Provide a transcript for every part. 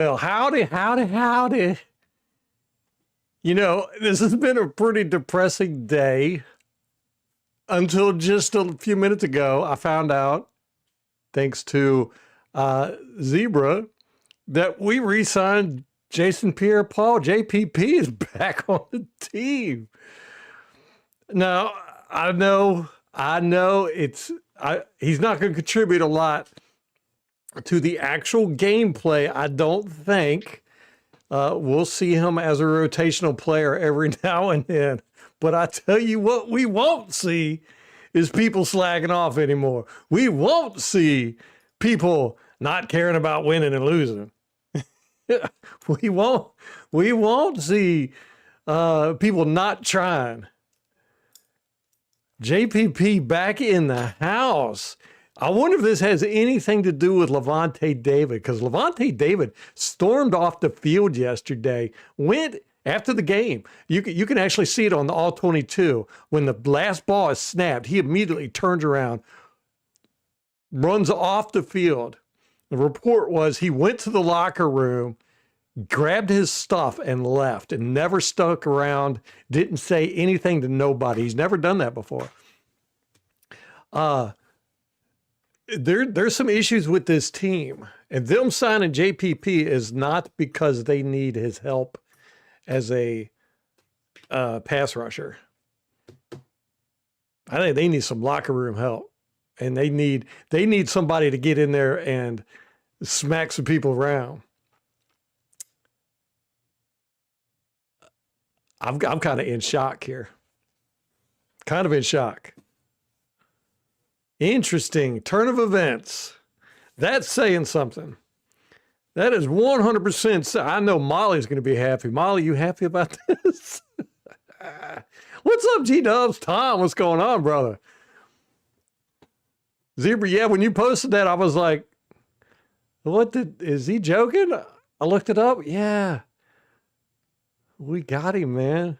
Well, howdy, howdy, howdy. This has been a pretty depressing day until just a few minutes ago. I found out, thanks to Zebra, that we re signed Jason Pierre Paul. JPP is back on the team. Now, I know he's not going to contribute a lot to the actual gameplay, I don't think. We'll see him as a rotational player every now and then. But I tell you what we won't see is people slacking off anymore. We won't see people not caring about winning and losing. we won't see people not trying. JPP back in the house. I wonder if this has anything to do with Levante David, because Levante David stormed off the field yesterday, went after the game. You can actually see it on the All-22. When the last ball is snapped, he immediately turns around, runs off the field. The report was he went to the locker room, grabbed his stuff, and left, and never stuck around, didn't say anything to nobody. He's never done that before. There's some issues with this team, and them signing JPP is not because they need his help as a pass rusher. I think they need some locker room help, and they need somebody to get in there and smack some people around. I'm kind of in shock here. Kind of in shock. Interesting turn of events. That's saying something. That is 100%. I know Molly's going to be happy. Molly, you happy about this? What's up, G-Dubs? Tom, what's going on, brother? Zebra, yeah, when you posted that, I was like, is he joking? I looked it up. Yeah. We got him, man.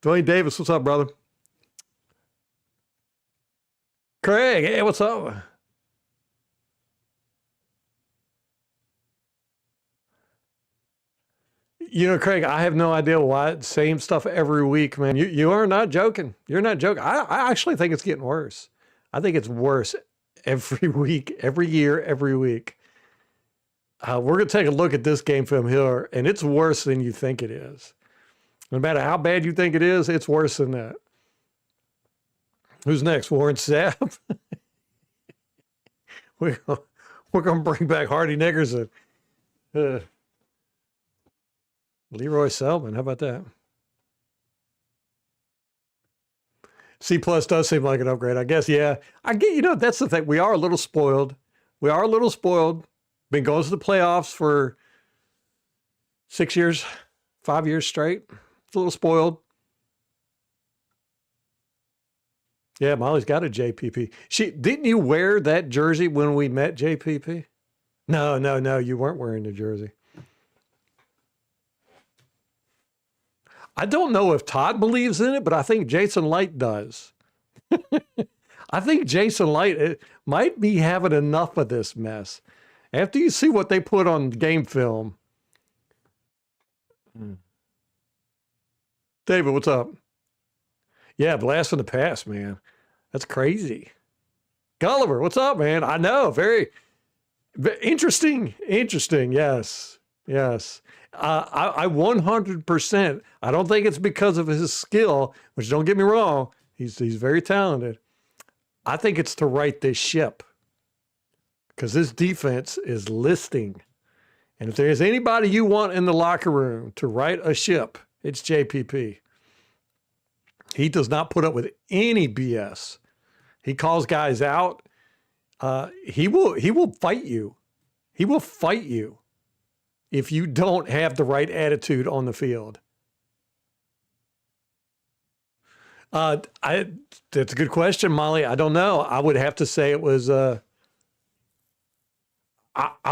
Dwayne Davis, what's up, brother? Craig, hey, what's up? Craig, I have no idea why. Same stuff every week, man. You are not joking. You're not joking. I actually think it's getting worse. I think it's worse every week, every year, every week. We're going to take a look at this game film here, and it's worse than you think it is. No matter how bad you think it is, it's worse than that. Who's next? Warren Sapp? we're going to bring back Hardy Nickerson. Leroy Selman, how about that? C plus does seem like an upgrade, I guess. Yeah, I get, that's the thing. We are a little spoiled. Been going to the playoffs for 6 years, 5 years straight. It's a little spoiled. Yeah, Molly's got a JPP. Didn't you wear that jersey when we met JPP? No, you weren't wearing the jersey. I don't know if Todd believes in it, but I think Jason Light does. I think Jason Light might be having enough of this mess. After you see what they put on game film. David, what's up? Yeah, blast from the past, man. That's crazy. Gulliver, what's up, man? I know, very interesting. Yes. I 100%. I don't think it's because of his skill, which don't get me wrong. He's very talented. I think it's to right this ship because this defense is listing. And if there's anybody you want in the locker room to right a ship, it's JPP. He does not put up with any BS. He calls guys out. He will fight you. He will fight you if you don't have the right attitude on the field. That's a good question, Molly. I don't know. I would have to say it was. I'm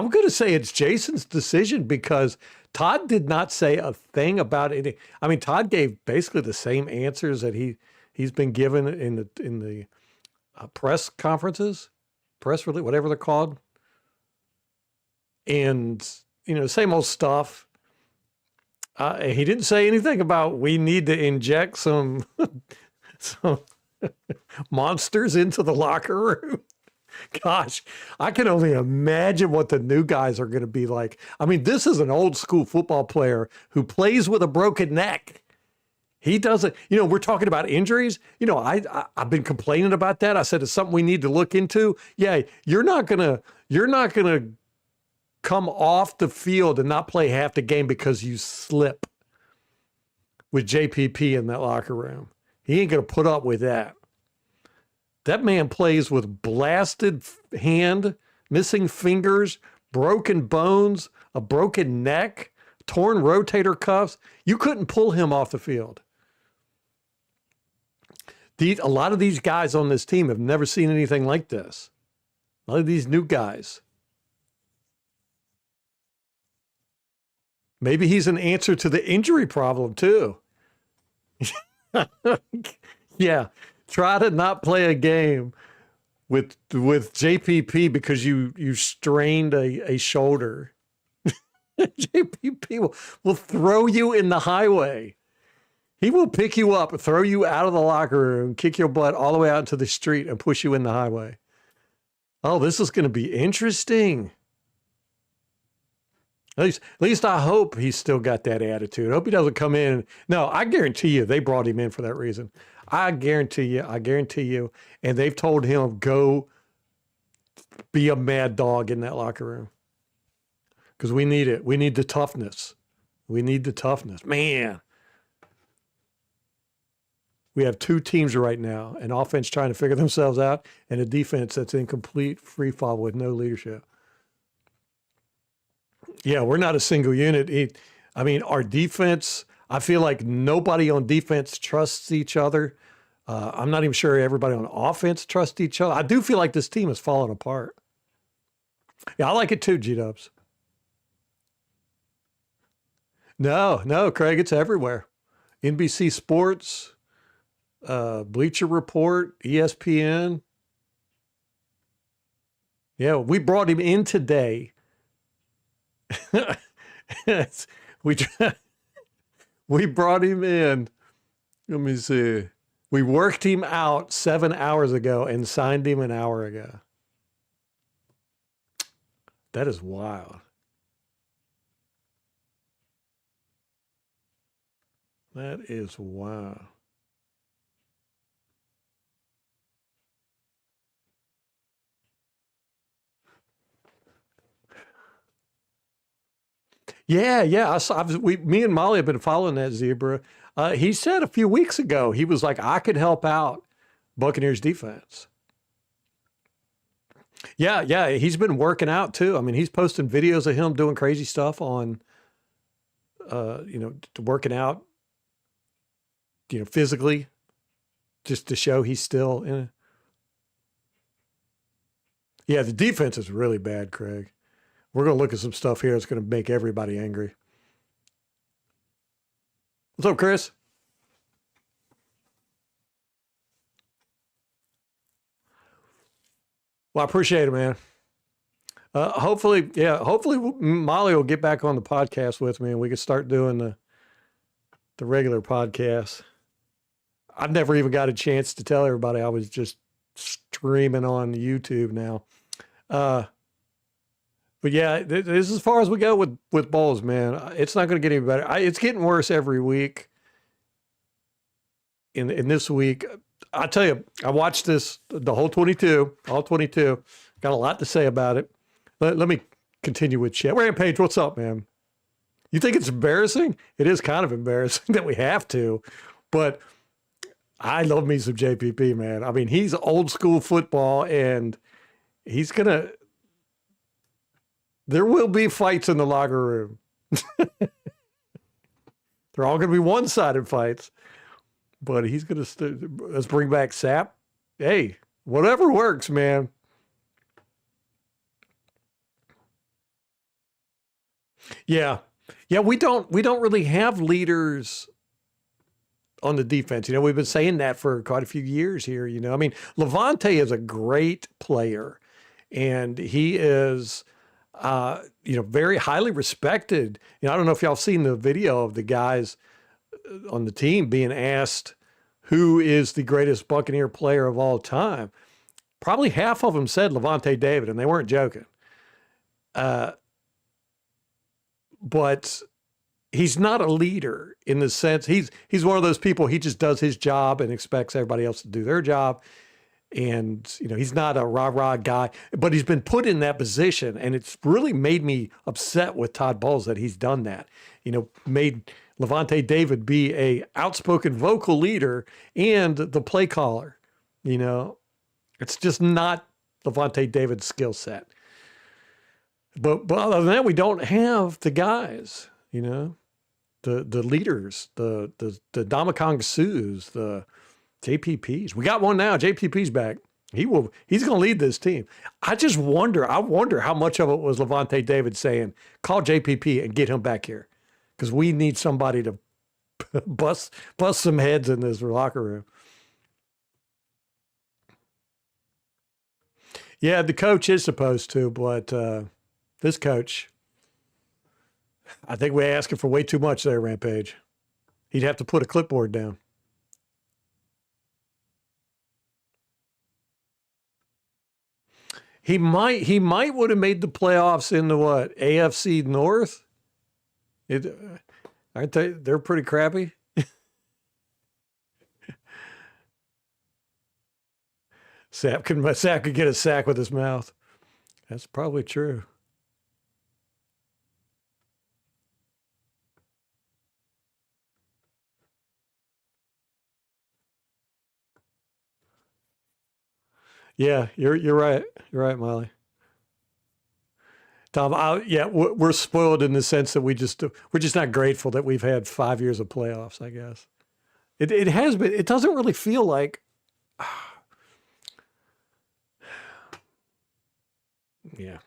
going to say it's Jason's decision because Todd did not say a thing about it. I mean, Todd gave basically the same answers that he's been given in the press conferences, press release, whatever they're called. And, same old stuff. He didn't say anything about we need to inject some some monsters into the locker room. Gosh, I can only imagine what the new guys are going to be like. I mean, this is an old school football player who plays with a broken neck. He doesn't, we're talking about injuries. I've been complaining about that. I said it's something we need to look into. Yeah, you're not gonna come off the field and not play half the game because you slip with JPP in that locker room. He ain't gonna put up with that. That man plays with blasted hand, missing fingers, broken bones, a broken neck, torn rotator cuffs. You couldn't pull him off the field. A lot of these guys on this team have never seen anything like this. A lot of these new guys. Maybe he's an answer to the injury problem too. Yeah. Try to not play a game with JPP because you strained a shoulder. JPP will throw you in the highway. He will pick you up, throw you out of the locker room, kick your butt all the way out into the street and push you in the highway. Oh, this is going to be interesting. At least I hope he's still got that attitude. I hope he doesn't come in. No, I guarantee you they brought him in for that reason. I guarantee you. And they've told him, go be a mad dog in that locker room. Because we need it. We need the toughness. Man. We have two teams right now, an offense trying to figure themselves out and a defense that's in complete free fall with no leadership. Yeah, we're not a single unit. Our defense, I feel like nobody on defense trusts each other. I'm not even sure everybody on offense trusts each other. I do feel like this team is falling apart. Yeah, I like it too, G-Dubs. No, Craig, it's everywhere. NBC Sports, Bleacher Report, ESPN. Yeah, we brought him in today. we brought him in. Let me see. We worked him out 7 hours ago and signed him an hour ago. That is wild. That is wild. Yeah. Me and Molly have been following that Zebra. He said a few weeks ago, he was like, I could help out Buccaneers defense. Yeah. He's been working out too. He's posting videos of him doing crazy stuff on, working out, physically, just to show he's still in it. Yeah, the defense is really bad, Craig. We're going to look at some stuff here that's going to make everybody angry. What's up, Chris? Well, I appreciate it, man. Hopefully Molly will get back on the podcast with me and we can start doing the regular podcast. I've never even got a chance to tell everybody I was just streaming on YouTube now. But yeah, this is as far as we go with bowls, man. It's not going to get any better. It's getting worse every week. In this week, I tell you, I watched the whole 22, all 22. Got a lot to say about it. Let me continue with chat. Rampage, what's up, man? You think it's embarrassing? It is kind of embarrassing that we have to, but I love me some JPP, man. He's old school football, and there will be fights in the locker room. They're all going to be one-sided fights, but he's going to let's bring back Sap. Hey, whatever works, man. Yeah. We don't really have leaders on the defense. We've been saying that for quite a few years here. Levante is a great player, and he is Very highly respected. I don't know if y'all seen the video of the guys on the team being asked who is the greatest Buccaneer player of all time. Probably half of them said Levante David, and they weren't joking. But he's not a leader in the sense he's one of those people. He just does his job and expects everybody else to do their job. And, he's not a rah-rah guy, but he's been put in that position. And it's really made me upset with Todd Bowles that he's done that, made Levante David be a outspoken vocal leader and the play caller. It's just not Levante David's skill set. But other than that, we don't have the guys, the leaders, the Damakong Sues, the JPPs. We got one now. JPP's back. He's going to lead this team. I wonder how much of it was Levante David saying, call JPP and get him back here. Because we need somebody to bust some heads in this locker room. Yeah, the coach is supposed to, but this coach, I think we're asking for way too much there, Rampage. He'd have to put a clipboard down. He might would have made the playoffs in the what? AFC North? Aren't they? They're pretty crappy. Sapp could get a sack with his mouth. That's probably true. Yeah, you're right. You're right, Molly. Tom, we're spoiled in the sense that we're just not grateful that we've had 5 years of playoffs. I guess it has been. It doesn't really feel like. Yeah.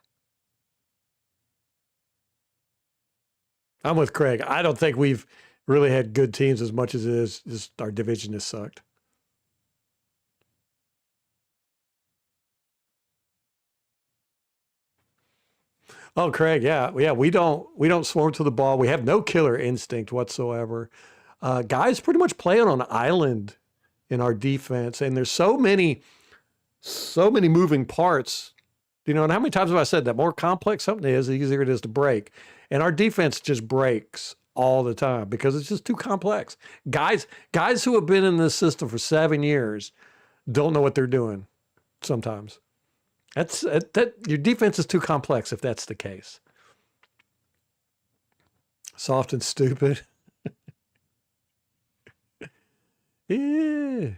I'm with Craig. I don't think we've really had good teams as much as it is just our division has sucked. Oh, Craig, yeah. We don't swarm to the ball. We have no killer instinct whatsoever. Guys pretty much playing on an island in our defense, and there's so many moving parts. And how many times have I said that? More complex something is, the easier it is to break. And our defense just breaks all the time because it's just too complex. Guys who have been in this system for 7 years don't know what they're doing sometimes. That your defense is too complex if that's the case. Soft and stupid. Yeah.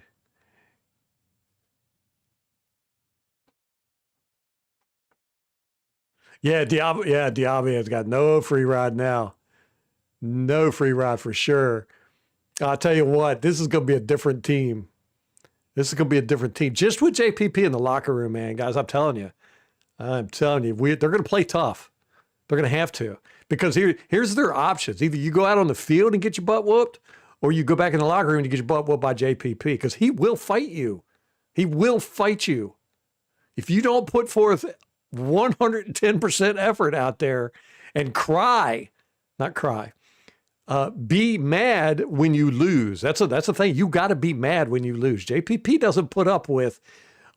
Yeah, Diaby has got no free ride now. No free ride for sure. I'll tell you what, this is going to be a different team. This is going to be a different team. Just with JPP in the locker room, man, guys, I'm telling you. They're going to play tough. They're going to have to. Because here's their options. Either you go out on the field and get your butt whooped, or you go back in the locker room and you get your butt whooped by JPP, because he will fight you. He will fight you. If you don't put forth 110% effort out there and be mad when you lose. That's the thing. You got to be mad when you lose. JPP doesn't put up with,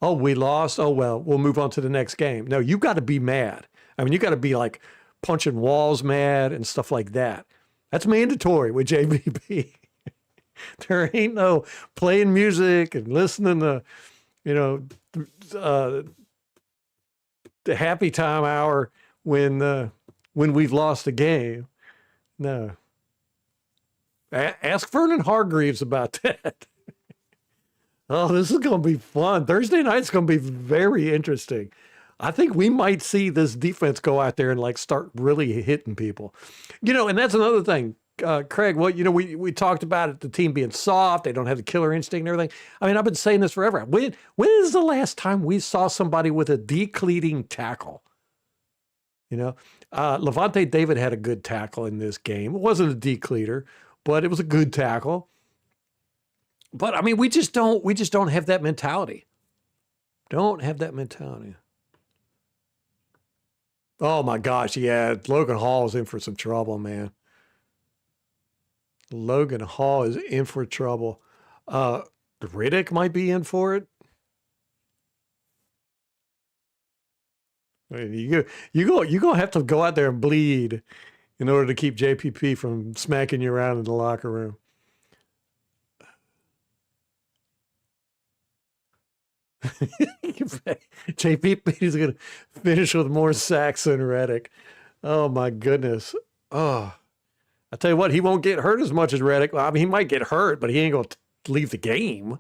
oh, we lost. Oh, well, we'll move on to the next game. No, you got to be mad. I mean, you got to be like punching walls mad and stuff like that. That's mandatory with JPP. There ain't no playing music and listening to, the happy time hour when we've lost a game. No. Ask Vernon Hargreaves about that. Oh, this is going to be fun. Thursday night's going to be very interesting. I think we might see this defense go out there and start really hitting people. And that's another thing, Craig. Well, we talked about it, the team being soft. They don't have the killer instinct and everything. I mean, I've been saying this forever. When is the last time we saw somebody with a decleating tackle? Levante David had a good tackle in this game. It wasn't a decleater, but it was a good tackle. But I mean, we just don't have that mentality. Don't have that mentality. Oh my gosh, yeah. Logan Hall is in for some trouble, man. Logan Hall is in for trouble. Uh, Riddick might be in for it. I mean, you gonna have to go out there and bleed in order to keep JPP from smacking you around in the locker room. JPP is gonna finish with more sacks than Reddick. Oh my goodness. Oh, I tell you what, he won't get hurt as much as Reddick. Well, I mean, he might get hurt, but he ain't gonna leave the game.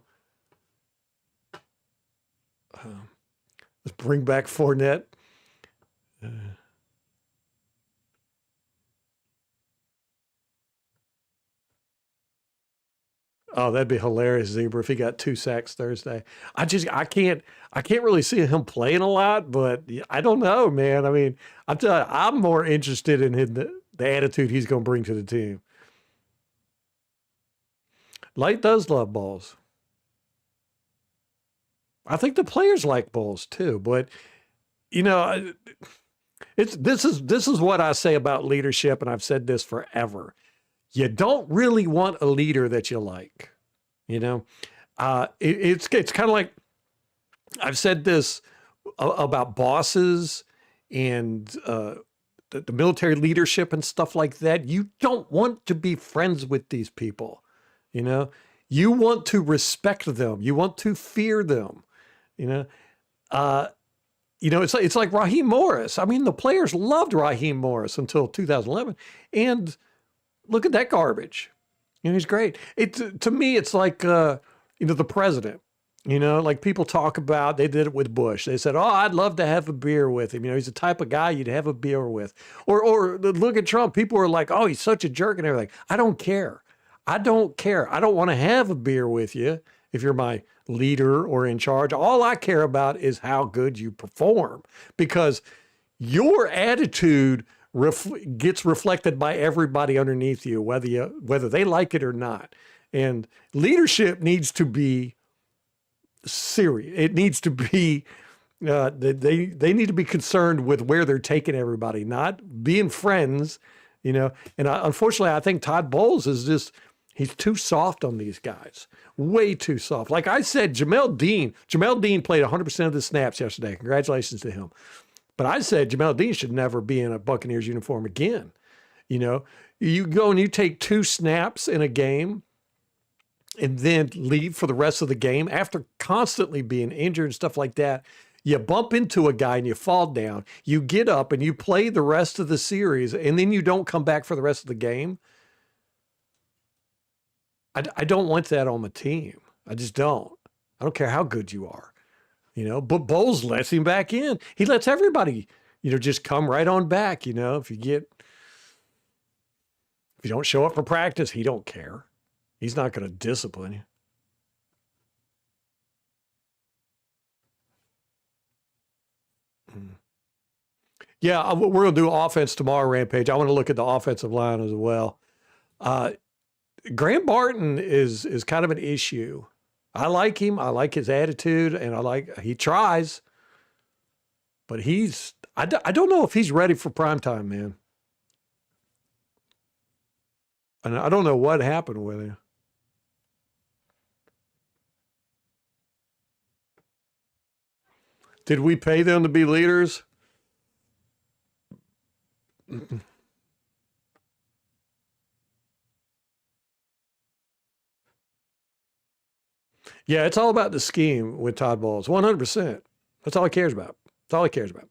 Let's bring back Fournette. Uh, Oh, that'd be hilarious, Zebra, if he got 2 sacks Thursday. I can't really see him playing a lot, but I don't know, man. I mean, I'm more interested in the attitude he's going to bring to the team. Light does love balls. I think the players like balls too, but you know, it's this is what I say about leadership, and I've said this forever. You don't really want a leader that you like. You know, it's kind of like I've said this about bosses and the military leadership and stuff like that. You don't want to be friends with these people. You know, you want to respect them. You want to fear them. You know, uh, it's like Raheem Morris. I mean, the players loved Raheem Morris until 2011, and look at that garbage. He's great. To me, it's like the president. Like people talk about, they did it with Bush. They said, "Oh, I'd love to have a beer with him." He's the type of guy you'd have a beer with. Or look at Trump. People are like, "Oh, he's such a jerk," and everything. I don't care. I don't care. I don't want to have a beer with you if you're my leader or in charge. All I care about is how good you perform, because your attitude gets reflected by everybody underneath you, whether they like it or not. And leadership needs to be serious. It needs to be they need to be concerned with where they're taking everybody, not being friends. And unfortunately, I think Todd Bowles is just he's too soft on these guys, way too soft. Like I said, Jamel Dean played 100% of the snaps yesterday. Congratulations to him. But I said Jamel Dean should never be in a Buccaneers uniform again. You go and you take 2 snaps in a game and then leave for the rest of the game after constantly being injured and stuff like that. You bump into a guy and you fall down. You get up and you play the rest of the series, and then you don't come back for the rest of the game. I don't want that on my team. I just don't. I don't care how good you are. But Bowles lets him back in. He lets everybody, just come right on back. If you don't show up for practice, he don't care. He's not going to discipline you. Yeah, we're going to do offense tomorrow, Rampage. I want to look at the offensive line as well. Uh, Graham Barton is kind of an issue. I like him. I like his attitude, and he tries, but I don't know if he's ready for prime time, man. And I don't know what happened with him. Did we pay them to be leaders? Yeah, it's all about the scheme with Todd Bowles. 100%. That's all he cares about. That's all he cares about.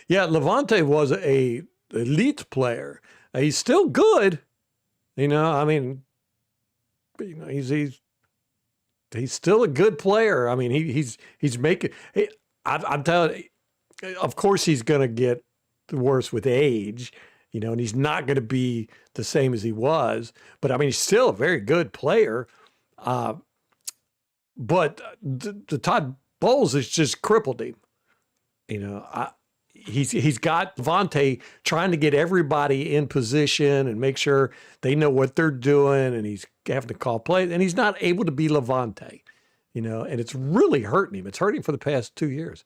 Yeah, Levante was a elite player. He's still good. I mean, he's still a good player. I mean, he's making. I'm telling you, of course he's going to get worse with age, and he's not going to be the same as he was. But I mean, he's still a very good player. Uh, but the Todd Bowles has just crippled him. You know, I, he's got Vontae trying to get everybody in position and make sure they know what they're doing, and he's having to call plays, and he's not able to be Levante, and it's really hurting him. It's hurting him for the past 2 years.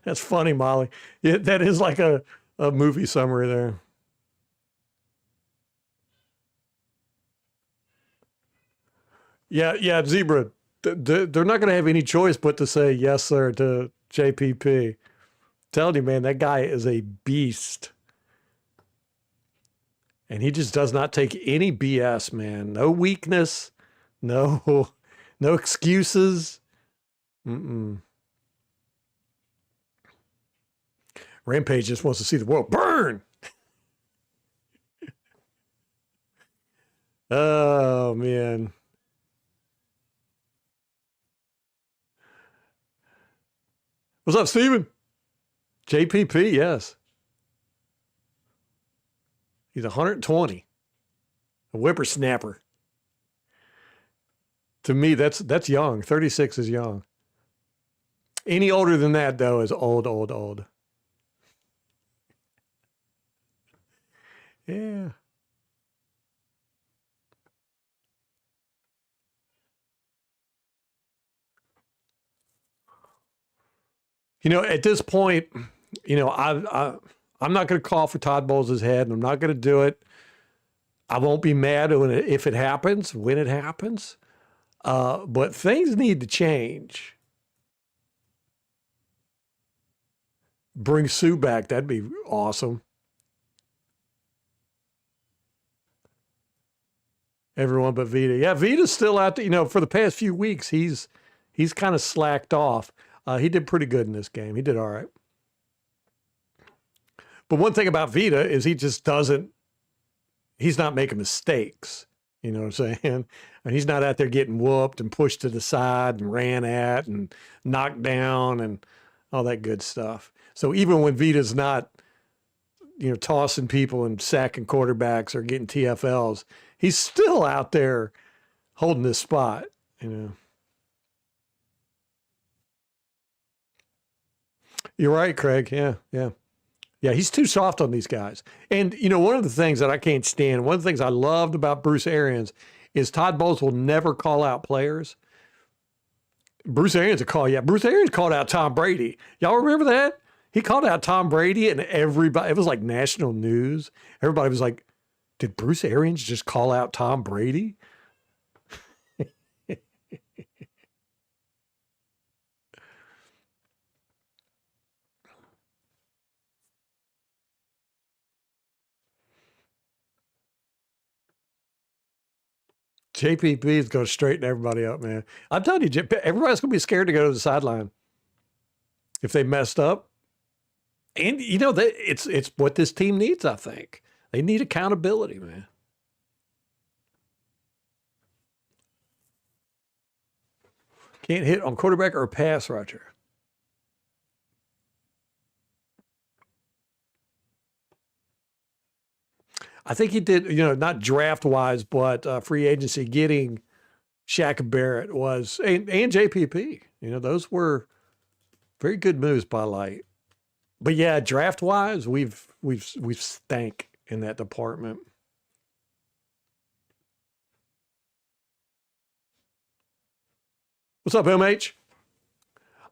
That's funny, Molly. Yeah, that is like a movie summary there. Yeah, yeah, Zebra. They're not going to have any choice but to say yes, sir, to JPP. Telling you, man, that guy is a beast. And he just does not take any BS, man. No weakness, no, no excuses. Mm-mm. Rampage just wants to see the world burn. Oh man. What's up, Steven? JPP, yes. He's 120. A whippersnapper. To me, that's young. 36 is young. Any older than that, though, is old, old, old. Yeah. At this point, I'm not going to call for Todd Bowles' head, and I'm not going to do it. I won't be mad if it happens, when it happens. But things need to change. Bring Sue back. That'd be awesome. Everyone but Vita. Yeah, Vita's still out there. For the past few weeks, he's kind of slacked off. He did pretty good in this game. He did all right. But one thing about Vita is he's not making mistakes. You know what I'm saying? And he's not out there getting whooped and pushed to the side and ran at and knocked down and all that good stuff. So even when Vita's not, tossing people and sacking quarterbacks or getting TFLs, he's still out there holding his spot, You're right, Craig. Yeah, yeah. Yeah, he's too soft on these guys. And, one of the things that I can't stand, one of the things I loved about Bruce Arians is Todd Bowles will never call out players. Bruce Arians will call, yeah. Bruce Arians called out Tom Brady. Y'all remember that? He called out Tom Brady and everybody, it was like national news. Everybody was like, did Bruce Arians just call out Tom Brady? JPP is going to straighten everybody up, man. I'm telling you, everybody's going to be scared to go to the sideline if they messed up. And it's what this team needs. I think they need accountability, man. Can't hit on quarterback or pass rusher. I think he did. Not draft wise, but free agency getting Shaq Barrett was and JPP. Those were very good moves by Light. But yeah, draft wise, we've stank in that department. What's up, MH?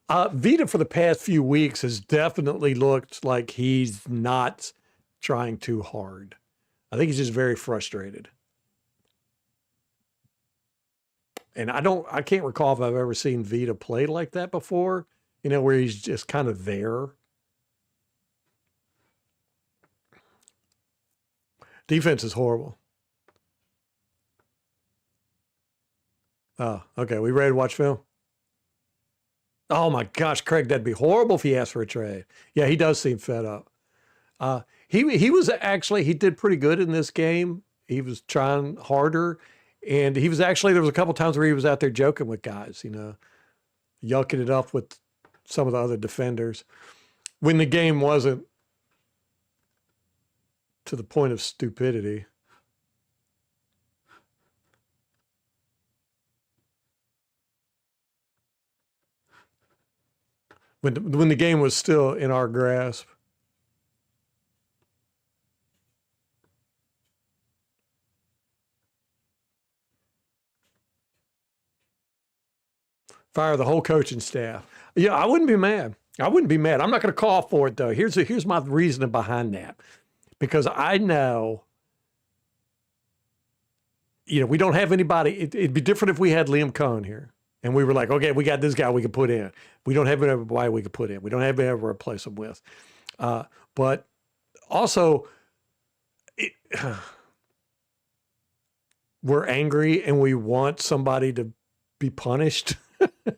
Vita for the past few weeks has definitely looked like he's not trying too hard. I think he's just very frustrated. And I can't recall if I've ever seen Vita play like that before, where he's just kind of there. Defense is horrible. Oh, okay. We ready to watch film? Oh my gosh, Craig, that'd be horrible if he asked for a trade. Yeah, he does seem fed up. He was actually he did pretty good in this game. He was trying harder, and he was actually there was a couple times where he was out there joking with guys, yucking it up with some of the other defenders when the game wasn't to the point of stupidity. when the game was still in our grasp. Fire the whole coaching staff. Yeah, I wouldn't be mad. I wouldn't be mad. I'm not going to call for it though. Here's my reasoning behind that. Because I know, we don't have anybody. It'd be different if we had Liam Cohn here. And we were like, okay, we got this guy we could put in. We don't have anybody we could put in. We don't have anybody to replace him with. But also, we're angry and we want somebody to be punished. A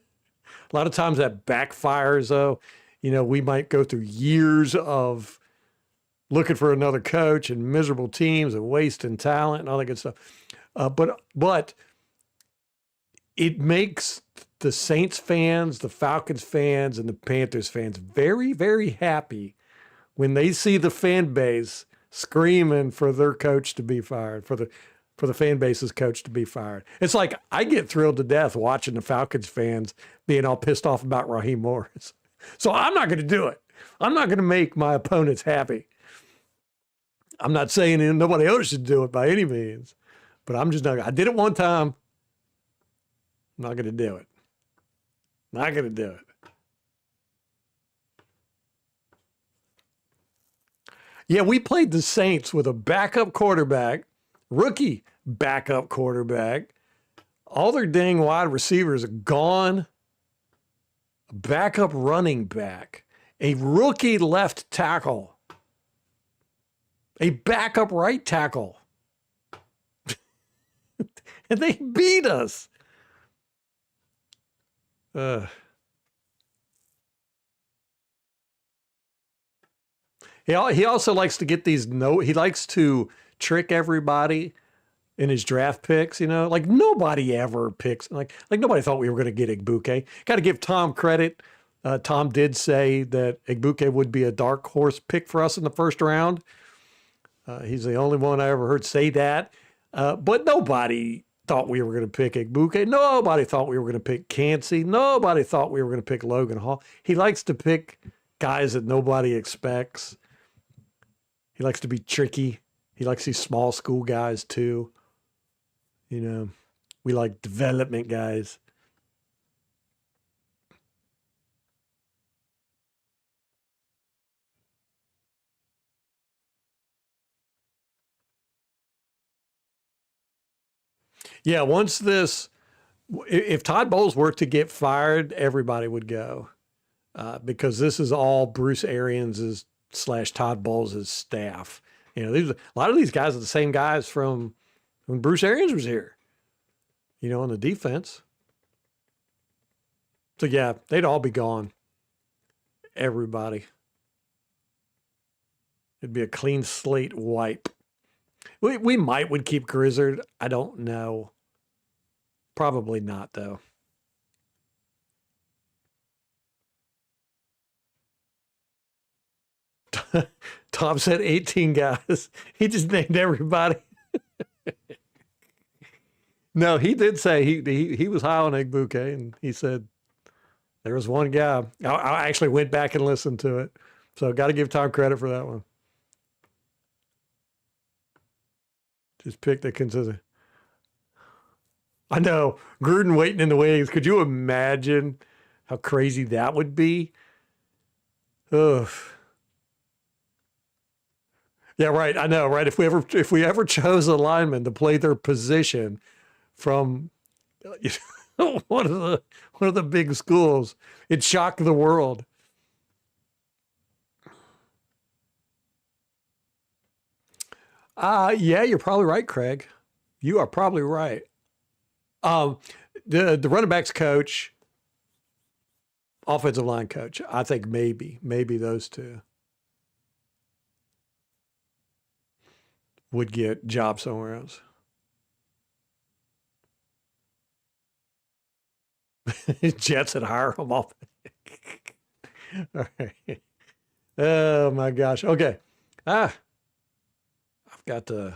lot of times that backfires, though. We might go through years of looking for another coach and miserable teams and wasting talent and all that good stuff. But it makes the Saints fans, the Falcons fans, and the Panthers fans very, very happy when they see the fan base screaming for their coach to be fired, for the fan base's coach to be fired. It's like I get thrilled to death watching the Falcons fans being all pissed off about Raheem Morris. So I'm not going to do it. I'm not going to make my opponents happy. I'm not saying nobody else should do it by any means, but I'm just not. I did it one time. I'm not going to do it. Not going to do it. Yeah, we played the Saints with a backup quarterback, rookie backup quarterback. All their dang wide receivers are gone. A backup running back, a rookie left tackle, a backup right tackle. And they beat us. He also likes to get these he likes to trick everybody in his draft picks, like nobody ever picks, like nobody thought we were going to get Igbuke. Got to give Tom credit. Tom did say that Igbuke would be a dark horse pick for us in the first round. He's the only one I ever heard say that. But nobody thought we were going to pick Igbuke. Nobody thought we were going to pick Cansey. Nobody thought we were going to pick Logan Hall. He likes to pick guys that nobody expects. He likes to be tricky. He likes these small school guys too. We like development guys. Yeah, if Todd Bowles were to get fired, everybody would go because this is all Bruce Arians' / Todd Bowles' staff. A lot of these guys are the same guys from when Bruce Arians was here, on the defense. So, yeah, they'd all be gone. Everybody. It'd be a clean slate wipe. We would keep Grizzard. I don't know. Probably not, though. Tom said 18 guys. He just named everybody. No, he did say he was high on Igbuke, and he said there was one guy. I actually went back and listened to it, so got to give Tom credit for that one. Just pick the consistent. I know Gruden waiting in the wings. Could you imagine how crazy that would be? Ugh. Yeah, right. I know, right? If we ever chose a lineman to play their position from one of the big schools, it'd shock the world. Yeah, you're probably right, Craig. You are probably right. The running backs coach, offensive line coach, I think maybe those two would get jobs somewhere else. Jets would hire them off. All right. Oh my gosh. Okay. I've got the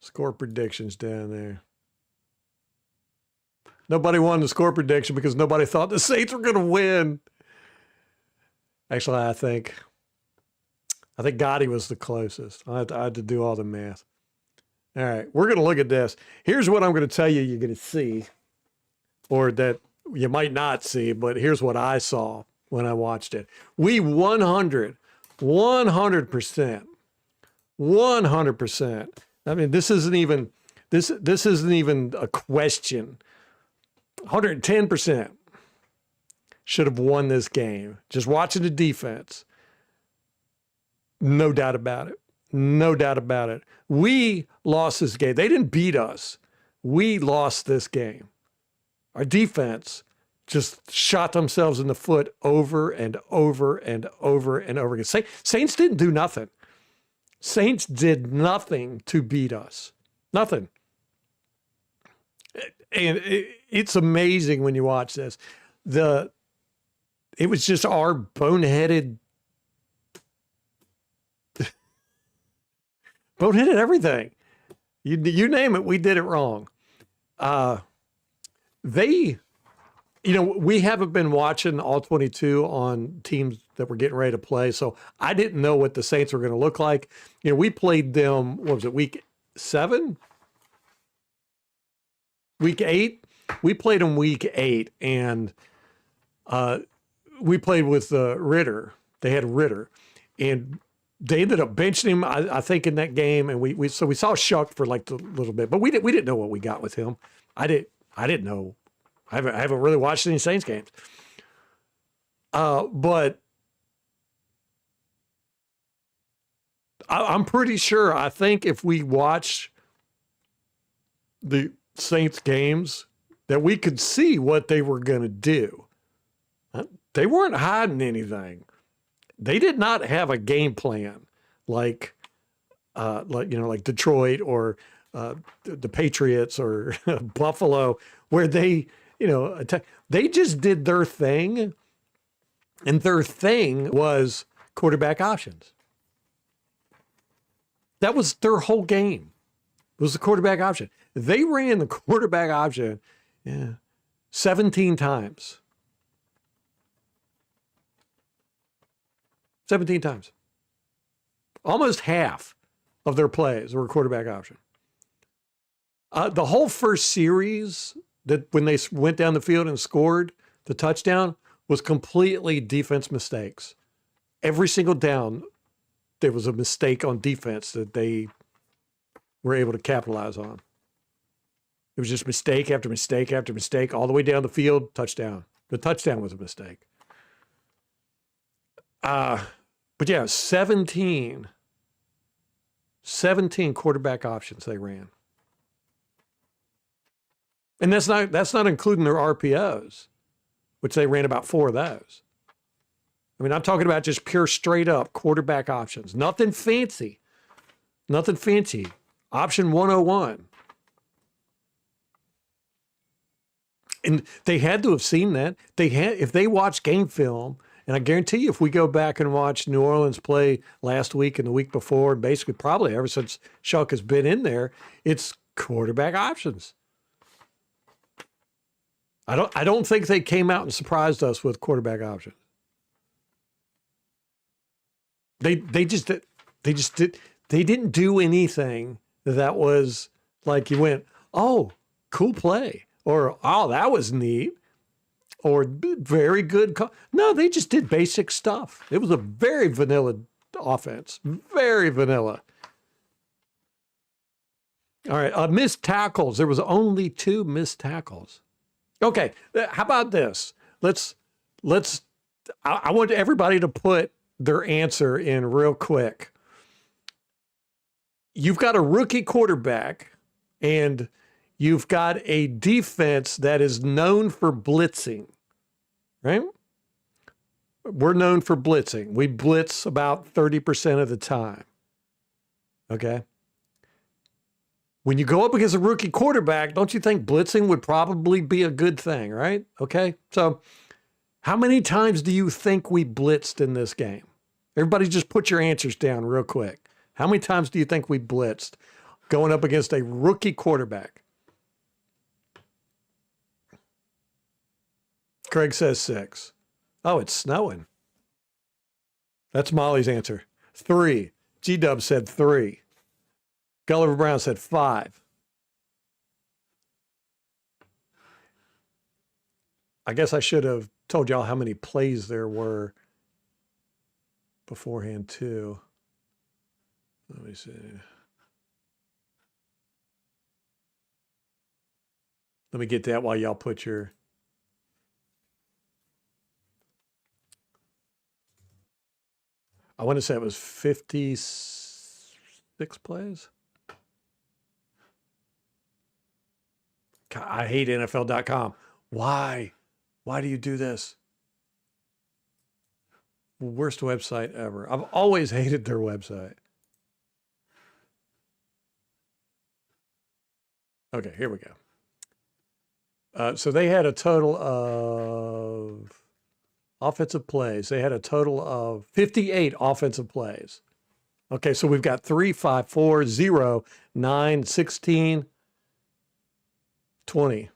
score predictions down there. Nobody won the score prediction because nobody thought the Saints were going to win. Actually, I think Gotti was the closest. I had to do all the math. All right, we're going to look at this. Here's what I'm going to tell you you're going to see, or that you might not see, but here's what I saw when I watched it. We 100%. 100%. I mean, this isn't even a question. 110% should have won this game. Just watching the defense. No doubt about it. No doubt about it. We lost this game. They didn't beat us. We lost this game. Our defense just shot themselves in the foot over and over and over and over again. Saints didn't do nothing. Saints did nothing to beat us. Nothing. And it's amazing when you watch this. It was just our boneheaded everything. You name it, we did it wrong. We haven't been watching all 22 on teams that were getting ready to play, so I didn't know what the Saints were going to look like. We played them, what was it, week 7? Week 8? We played them week 8, and we played with Ritter. They had Ritter, and they ended up benching him, I think, in that game, and we saw Shuck for like a little bit, but we didn't know what we got with him. I didn't know. I haven't really watched any Saints games. But I'm pretty sure, I think if we watch the Saints games, that we could see what they were going to do. They weren't hiding anything. They did not have a game plan like Detroit or the Patriots or Buffalo, where they, attack. They just did their thing, and their thing was quarterback options. That was their whole game. It was the quarterback option. They ran the quarterback option 17 times. 17 times. Almost half of their plays were quarterback option. The whole first series, that when they went down the field and scored the touchdown, was completely defense mistakes. Every single down, there was a mistake on defense that they were able to capitalize on. It was just mistake after mistake after mistake, all the way down the field, touchdown. The touchdown was a mistake. But yeah, 17 quarterback options they ran. And that's not including their RPOs, which they ran about 4 of those. I mean, I'm talking about just pure straight up quarterback options. Nothing fancy. Nothing fancy. Option 101. And they had to have seen that. If they watched game film, and I guarantee you, if we go back and watch New Orleans play last week and the week before, and basically probably ever since Shuck has been in there, it's quarterback options. I don't think they came out and surprised us with quarterback options. They didn't do anything that was like you went, oh, cool play, or oh, that was neat, or very good. No, they just did basic stuff. It was a very vanilla offense, very vanilla. All right, missed tackles. There was only 2 missed tackles. Okay, how about this? I want everybody to put their answer in real quick. You've got a rookie quarterback, and you've got a defense that is known for blitzing, right? We're known for blitzing. We blitz about 30% of the time, okay? When you go up against a rookie quarterback, don't you think blitzing would probably be a good thing, right? Okay, so how many times do you think we blitzed in this game? Everybody just put your answers down real quick. How many times do you think we blitzed going up against a rookie quarterback? Craig says 6. Oh, it's snowing. That's Molly's answer. 3. G-Dub said 3. Gulliver Brown said 5. I guess I should have told y'all how many plays there were beforehand, too. Let me see. Let me get that while y'all put your... I want to say it was 56 plays. God, I hate NFL.com. Why? Why do you do this? Worst website ever. I've always hated their website. Okay, here we go. So they had a total of offensive plays. They had a total of 58 offensive plays. Okay, so we've got 3, 5, 4, 0, 9, 16, 20.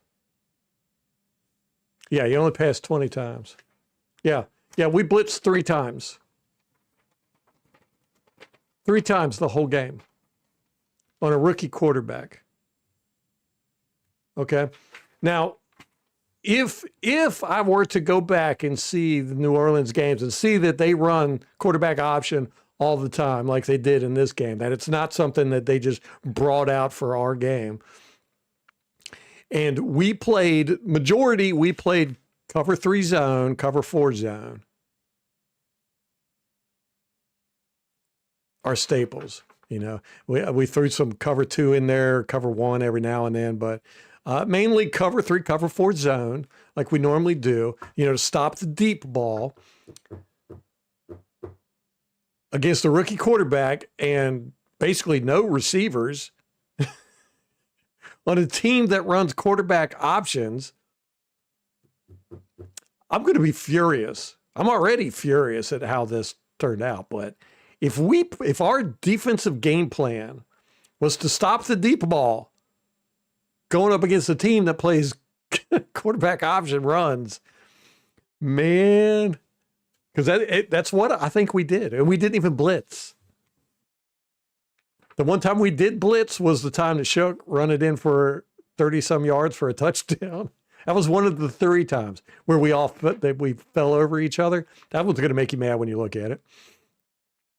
Yeah, you only passed 20 times. Yeah, we blitzed 3 times. 3 times the whole game on a rookie quarterback. Okay. Now, if I were to go back and see the New Orleans games and see that they run quarterback option all the time like they did in this game, that it's not something that they just brought out for our game. And we played cover 3 zone, cover 4 zone. Our staples, you know. We threw some cover 2 in there, cover 1 every now and then, but mainly cover 3, cover 4 zone, like we normally do, you know, to stop the deep ball against a rookie quarterback and basically no receivers on a team that runs quarterback options. I'm going to be furious. I'm already furious at how this turned out, but if our defensive game plan was to stop the deep ball going up against a team that plays quarterback option runs, man, because that's what I think we did. And we didn't even blitz. The one time we did blitz was the time that Shook run it in for 30-some yards for a touchdown. That was one of the 3 times where we fell over each other. That one's going to make you mad when you look at it.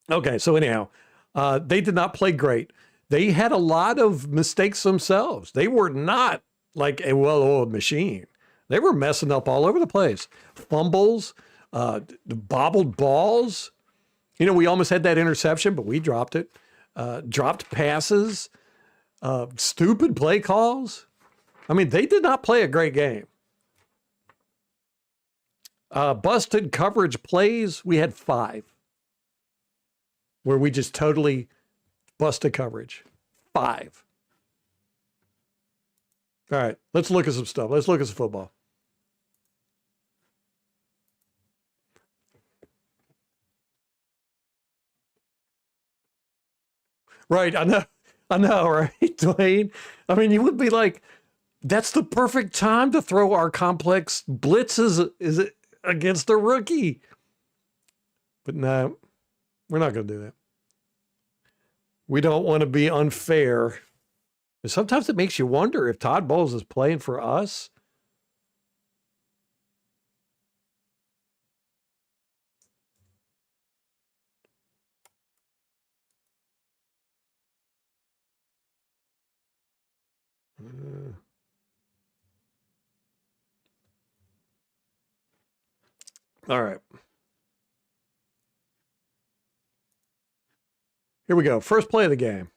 Okay, so anyhow, they did not play great. They had a lot of mistakes themselves. They were not like a well-oiled machine. They were messing up all over the place. Fumbles, bobbled balls. You know, we almost had that interception, but we dropped it. Dropped passes, stupid play calls. I mean, they did not play a great game. Busted coverage plays, we had 5. Where we just totally busted coverage. 5. All right, let's look at some stuff. Let's look at some football. Right, I know, right, Dwayne? I mean, you would be like, that's the perfect time to throw our complex blitzes is it against a rookie. But no, we're not going to do that. We don't want to be unfair. And sometimes it makes you wonder if Todd Bowles is playing for us. All right. Here we go. First play of the game.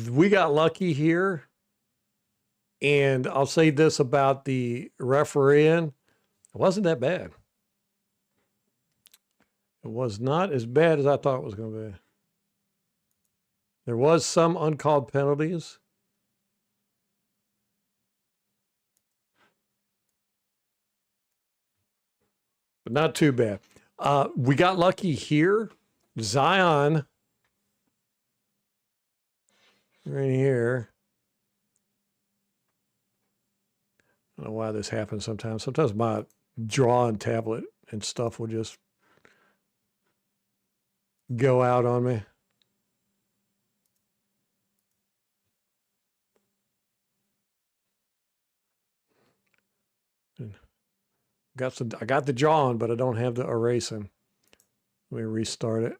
We got lucky here. And I'll say this about the refereeing. It wasn't that bad. It was not as bad as I thought it was going to be. There was some uncalled penalties. But not too bad. We got lucky here. Zion right here. I don't know why this happens sometimes. Sometimes my drawing tablet and stuff will just go out on me. I got the drawing, but I don't have the erasing. Let me restart it.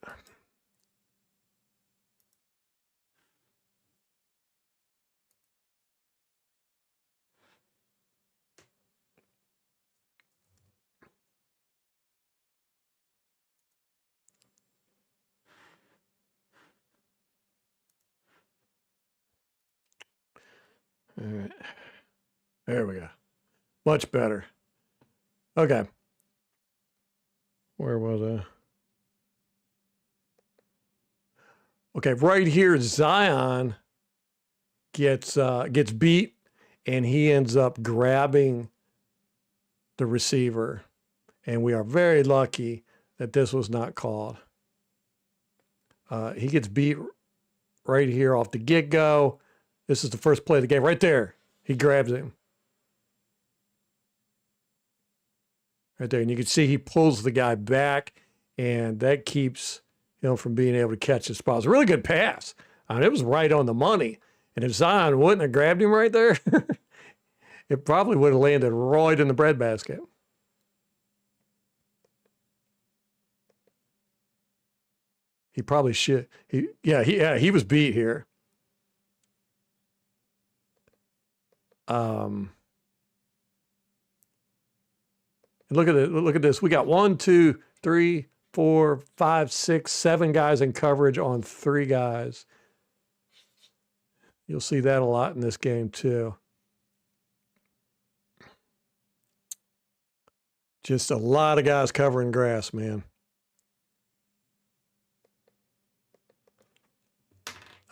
All right. There we go. Much better. Okay. Where was I? Okay, right here, Zion gets beat, and he ends up grabbing the receiver. And we are very lucky that this was not called. He gets beat right here off the get-go. This is the first play of the game. Right there, he grabs him. Right there, and you can see he pulls the guy back, and that keeps him from being able to catch the spot. It was a really good pass. I mean, it was right on the money. And if Zion wouldn't have grabbed him right there, it probably would have landed right in the breadbasket. He probably should. He was beat here. And look at it. Look at this. We got 1, 2, 3, 4, 5, 6, 7 guys in coverage on 3 guys. You'll see that a lot in this game too. Just a lot of guys covering grass, man.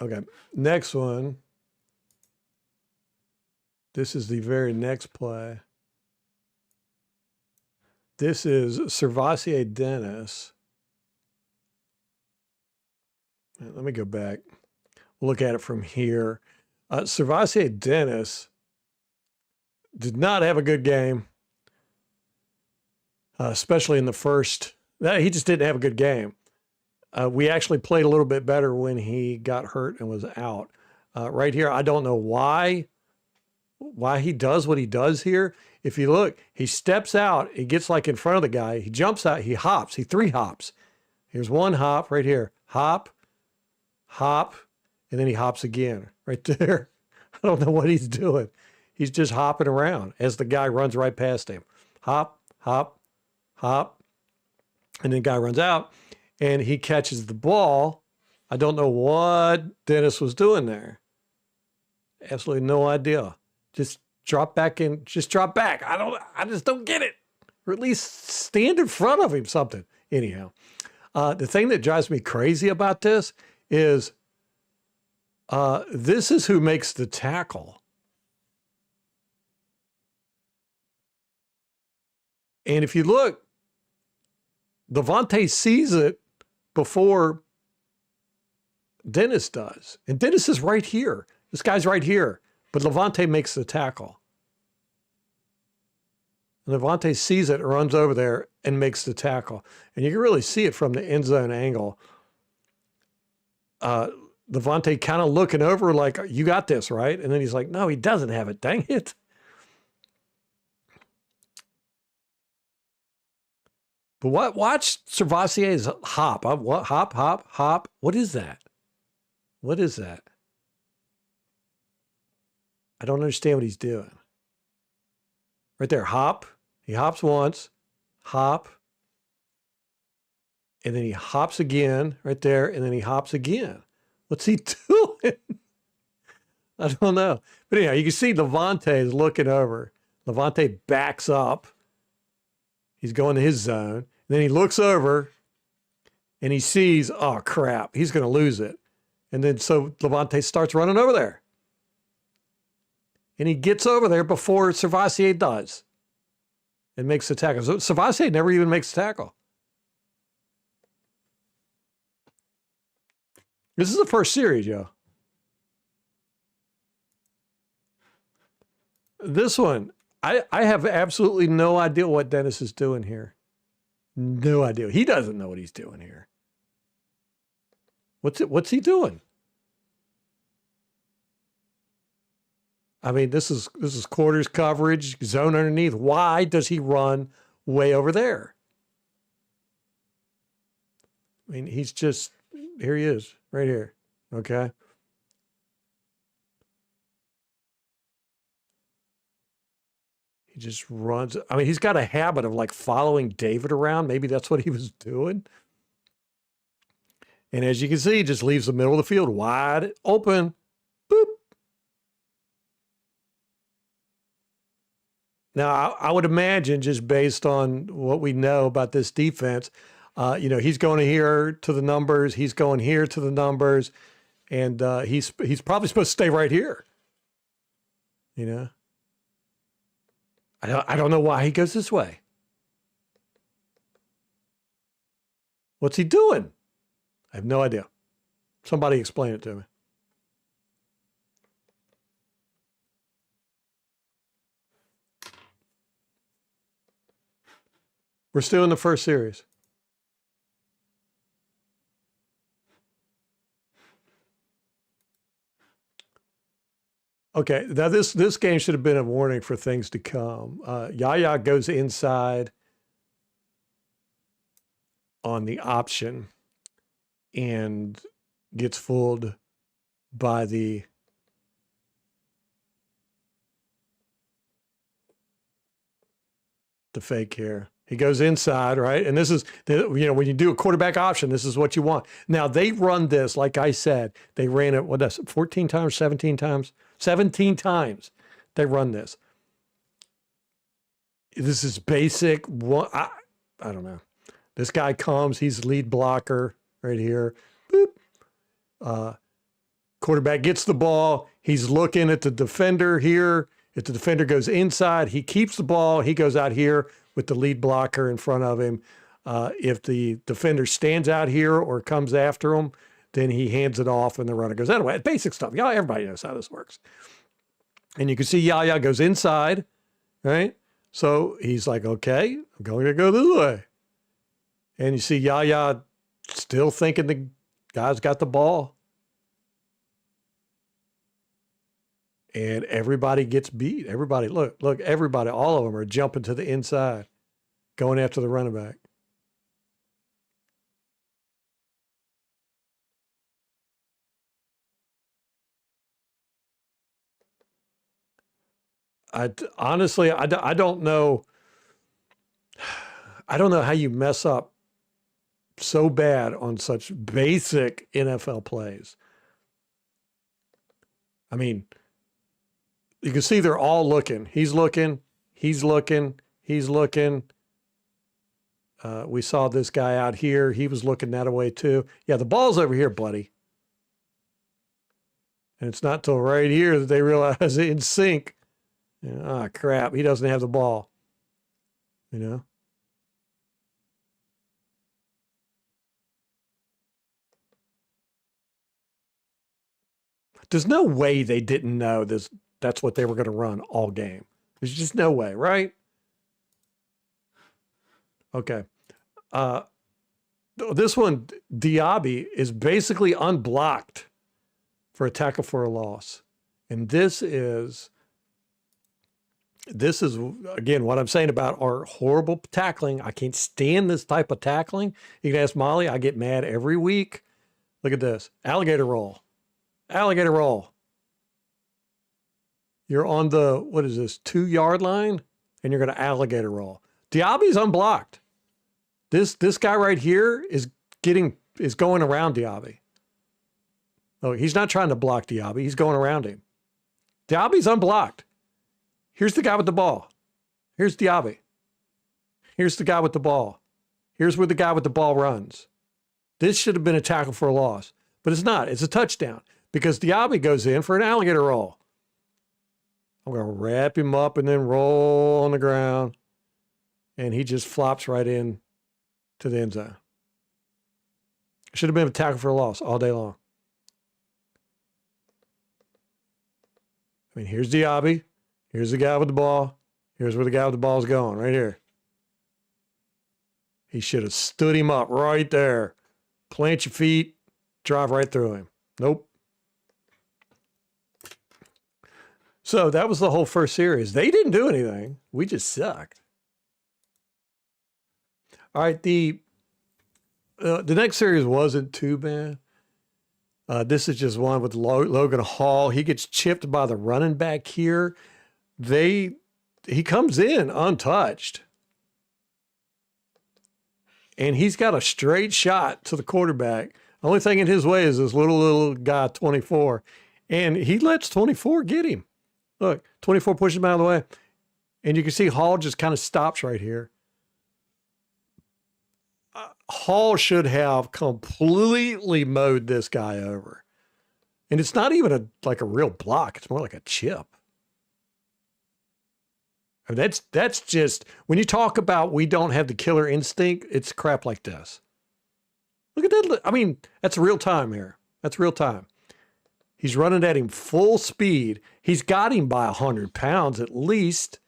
Okay, next one. This is the very next play. This is Servassier Dennis. Let me go back. We'll look at it from here. Servassier Dennis did not have a good game, especially in the first. He just didn't have a good game. We actually played a little bit better when he got hurt and was out. Right here, I don't know why he does what he does here. If you look, he steps out, he gets like in front of the guy, he jumps out, he hops, he 3 hops. Here's 1 hop right here. Hop, hop, and then he hops again right there. I don't know what he's doing. He's just hopping around as the guy runs right past him. Hop, hop, hop. And then the guy runs out and he catches the ball. I don't know what Dennis was doing there. Absolutely no idea. Just drop back in, just drop back. I just don't get it. Or at least stand in front of him, something. Anyhow, the thing that drives me crazy about this is this is who makes the tackle. And if you look, Levante sees it before Dennis does. And Dennis is right here. This guy's right here. But Levante makes the tackle. And Levante sees it, runs over there, and makes the tackle. And you can really see it from the end zone angle. Levante kind of looking over like, you got this, right? And then he's like, no, he doesn't have it. Dang it. But watch Servassier's hop. What hop, hop, hop? What is that? What is that? I don't understand what he's doing. Right there, hop. He hops once, hop, and then he hops again right there, and then he hops again. What's he doing? I don't know. But anyhow, you can see Levante is looking over. Levante backs up. He's going to his zone. And then he looks over, and he sees, oh, crap, he's going to lose it. And then so Levante starts running over there. And he gets over there before Servassier does and makes the tackle. So Servassier never even makes the tackle. This is the first series, yo. This one, I have absolutely no idea what Dennis is doing here. No idea. He doesn't know what he's doing here. What's he doing? I mean, this is quarters coverage, zone underneath. Why does he run way over there? I mean, he's just, here he is, right here. Okay. He just runs. I mean, he's got a habit of like following David around. Maybe that's what he was doing. And as you can see, he just leaves the middle of the field wide open. Boop. Now, I would imagine, just based on what we know about this defense, he's going here to the numbers. He's going here to the numbers. And he's probably supposed to stay right here. You know? I don't know why he goes this way. What's he doing? I have no idea. Somebody explain it to me. We're still in the first series. Okay, now this game should have been a warning for things to come. Yaya goes inside on the option and gets fooled by the fake here. He goes inside, right? And this is, when you do a quarterback option, this is what you want. Now, they run this, like I said, they ran it, 14 times, 17 times? 17 times they run this. This is basic. I don't know. This guy comes, he's lead blocker right here. Boop. Quarterback gets the ball. He's looking at the defender here. If the defender goes inside, he keeps the ball. He goes out here with the lead blocker in front of him. If the defender stands out here or comes after him, then he hands it off and the runner goes that way. Basic stuff. Yeah, everybody knows how this works. And you can see Yaya goes inside, right? So he's like, okay, I'm going to go this way. And you see Yaya still thinking the guy's got the ball. And everybody gets beat. Everybody, look, everybody, all of them are jumping to the inside, going after the running back. Honestly, I don't know. I don't know how you mess up so bad on such basic NFL plays. I mean, you can see they're all looking. He's looking. He's looking. He's looking. We saw this guy out here. He was looking that way too. Yeah, the ball's over here, buddy. And it's not till right here that they realize in sync. Ah, crap. He doesn't have the ball. You know? There's no way they didn't know this. That's what they were going to run all game. There's just no way, right? Okay. This one, Diaby, is basically unblocked for a tackle for a loss. And this is, again, what I'm saying about our horrible tackling. I can't stand this type of tackling. You can ask Molly. I get mad every week. Look at this. Alligator roll. Alligator roll. You're on the, what is this, 2-yard line? And you're going to alligator roll. Diaby's unblocked. This guy right here is going around Diaby. Oh, he's not trying to block Diaby. He's going around him. Diaby's unblocked. Here's the guy with the ball. Here's Diaby. Here's the guy with the ball. Here's where the guy with the ball runs. This should have been a tackle for a loss, but it's not. It's a touchdown because Diaby goes in for an alligator roll. I'm going to wrap him up and then roll on the ground, and he just flops right in to the end zone. Should have been a tackle for a loss all day long. I mean, here's Diaby. Here's the guy with the ball. Here's where the guy with the ball's going, right here. He should have stood him up right there. Plant your feet, drive right through him. Nope. So that was the whole first series. They didn't do anything. We just sucked. All right, the next series wasn't too bad. This is just one with Logan Hall. He gets chipped by the running back here. He comes in untouched. And he's got a straight shot to the quarterback. Only thing in his way is this little guy, 24. And he lets 24 get him. Look, 24 pushes him out of the way. And you can see Hall just kind of stops right here. Hall should have completely mowed this guy over. And it's not even like a real block. It's more like a chip. I mean, that's just, when you talk about we don't have the killer instinct, it's crap like this. Look at that. I mean, that's real time here. That's real time. He's running at him full speed. He's got him by 100 pounds at least.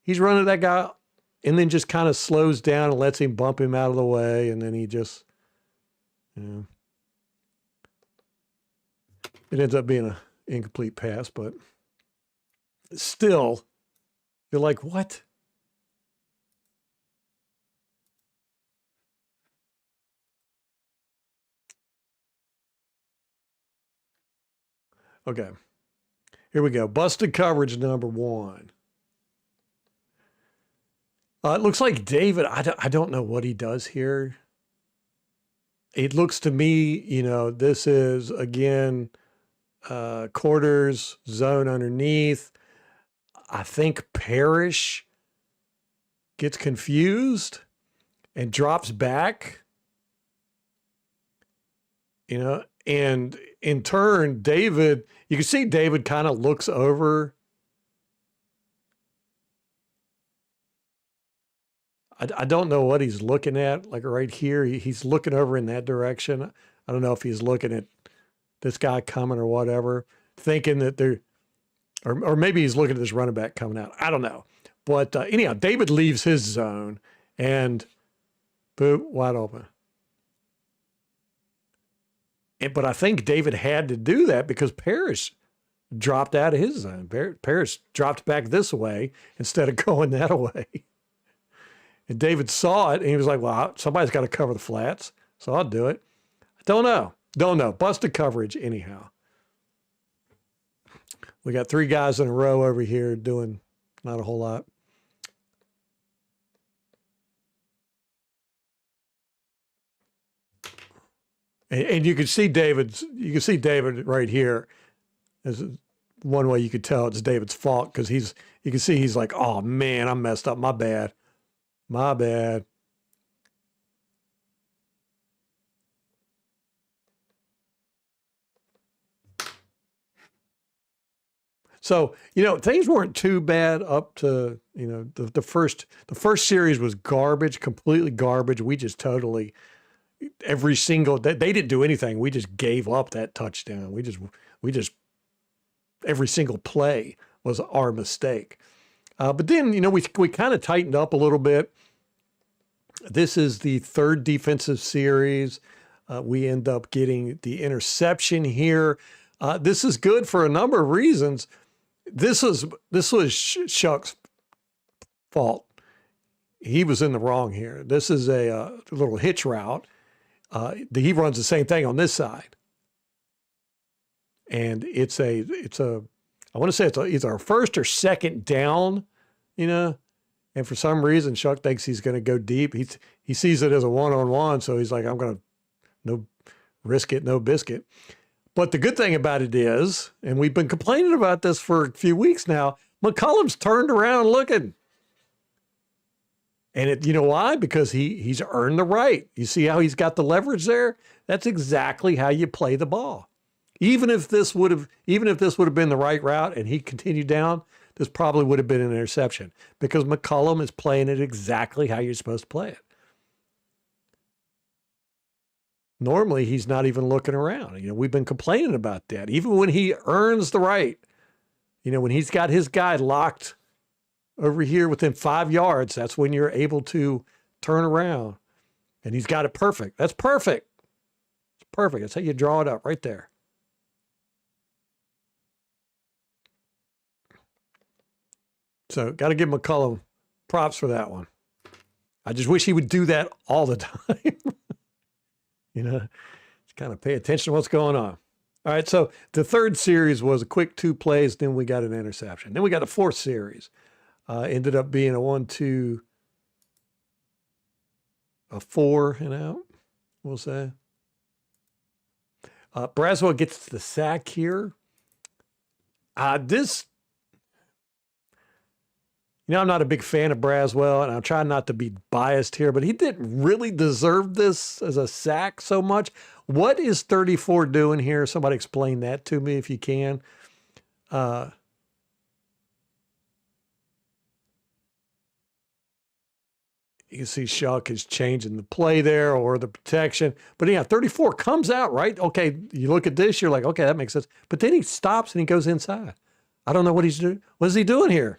He's running at that guy and then just kind of slows down and lets him bump him out of the way. And then he just, it ends up being an incomplete pass, but still, you're like, what? Okay. Here we go. Busted coverage number 1. It looks like David, I don't know what he does here. It looks to me, this is, again, quarters, zone underneath. I think Parrish gets confused and drops back, and in turn, David, you can see David kind of looks over. I don't know what he's looking at, like right here. He's looking over in that direction. I don't know if he's looking at this guy coming or whatever, thinking that they're, or maybe he's looking at this running back coming out. I don't know. But anyhow, David leaves his zone and boom, wide open. But I think David had to do that because Parrish dropped out of his zone. Parrish dropped back this way instead of going that way. And David saw it and he was like, well, somebody's got to cover the flats, so I'll do it. Don't know. Busted coverage anyhow. We got 3 guys in a row over here doing not a whole lot. And you can see David right here. As one way you could tell it's David's fault because you can see he's like, oh man, I messed up. My bad. So, things weren't too bad up to, the first series was garbage, completely garbage. We just totally, they didn't do anything. We just gave up that touchdown. We just, every single play was our mistake. But then, we kind of tightened up a little bit. This is the 3rd defensive series. We end up getting the interception here. This is good for a number of reasons. This was Shuck's fault. He was in the wrong here. This is a little hitch route. He runs the same thing on this side. And it's a I want to say it's either a first or second down, and for some reason Shuck thinks he's going to go deep. He sees it as a one-on-one, so he's like, I'm going to no risk it, no biscuit. But the good thing about it is, and we've been complaining about this for a few weeks now, McCollum's turned around looking. And you know why? Because he's earned the right. You see how he's got the leverage there? That's exactly how you play the ball. Even if this would have been the right route and he continued down, this probably would have been an interception because McCollum is playing it exactly how you're supposed to play it. Normally, he's not even looking around. We've been complaining about that. Even when he earns the right, You know, when he's got his guy locked over here within 5 yards, that's when you're able to turn around. And he's got it perfect. That's perfect. It's perfect. That's how you draw it up right there. So got to give McCullum props for that one. I just wish he would do that all the time. You know, just kind of pay attention to what's going on. All right, so the third series was a quick 2 plays, then we got an interception. Then we got a fourth series. Ended up being a 1-2, a 4 and out, we'll say. Braswell gets the sack here. This, you know, I'm not a big fan of Braswell, and I'm trying not to be biased here, but he didn't really deserve this as a sack so much. What is 34 doing here? Somebody explain that to me if you can. You can see Shuck is changing the play there or the protection. But yeah, 34 comes out, right? Okay, you look at this, you're like, okay, that makes sense. But then he stops and he goes inside. I don't know what he's doing. What is he doing here?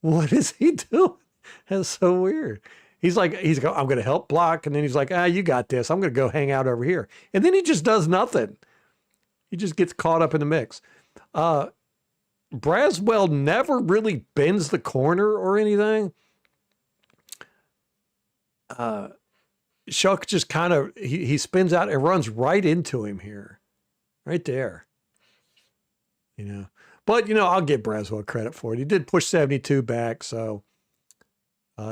What is he doing? That's so weird. He's like, I'm going to help block. And then he's like, you got this. I'm going to go hang out over here. And then he just does nothing. He just gets caught up in the mix. Braswell never really bends the corner or anything. Shuck just kind of, he spins out and runs right into him here. Right there. You know. But, you know, I'll give Braswell credit for it. He did push 72 back, so,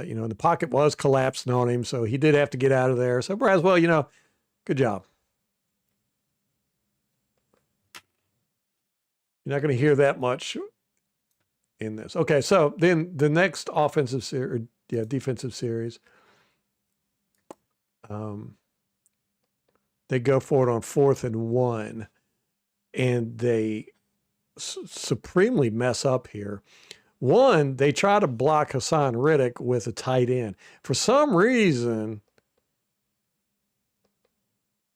you know, the pocket was collapsing on him, so he did have to get out of there. So, Braswell, you know, good job. You're not going to hear that much in this. Okay, so then the next defensive series, they go for it on 4th and 1, and they supremely mess up here. One, they try to block Hassan Riddick with a tight end. For some reason,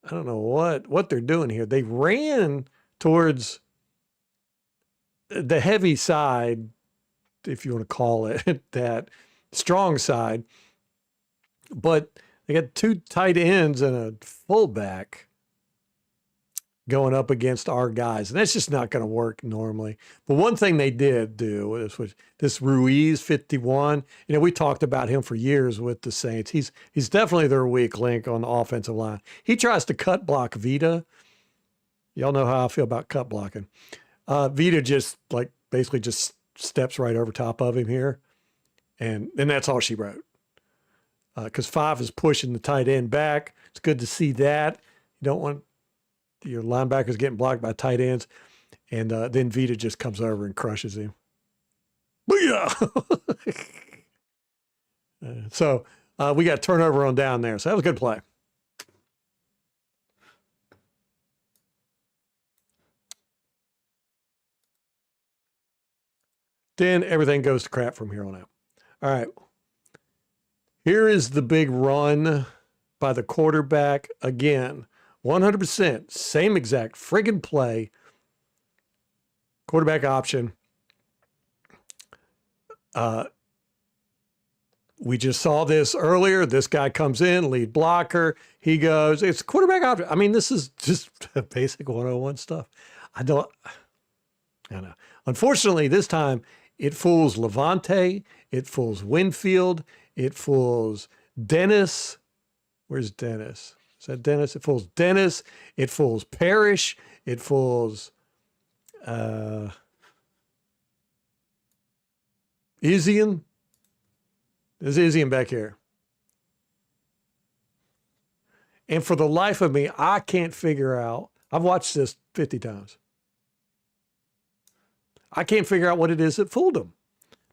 I don't know what they're doing here. They ran towards the heavy side, if you want to call it that, strong side, but they got 2 tight ends and a fullback going up against our guys. And that's just not going to work normally. But one thing they did do was this Ruiz 51. You know, we talked about him for years with the Saints. He's definitely their weak link on the offensive line. He tries to cut block Vita. Y'all know how I feel about cut blocking. Vita just basically just steps right over top of him here. And that's all she wrote. Because 5 is pushing the tight end back. It's good to see that. You don't want your linebackers getting blocked by tight ends. And then Vita just comes over and crushes him. Booyah! So we got turnover on down there. So that was a good play. Then everything goes to crap from here on out. All right. Here is the big run by the quarterback again. 100%, same exact friggin' play. Quarterback option. We just saw this earlier. This guy comes in, lead blocker. He goes, it's quarterback option. I mean, this is just basic 101 stuff. I know. Unfortunately, this time it fools Levante. It fools Winfield. It fools Dennis. Where's Dennis? Is that Dennis? It fools Dennis. It fools Parrish. It fools Izian. There's Izian back here. And for the life of me, I can't figure out. I've watched this 50 times. I can't figure out what it is that fooled him.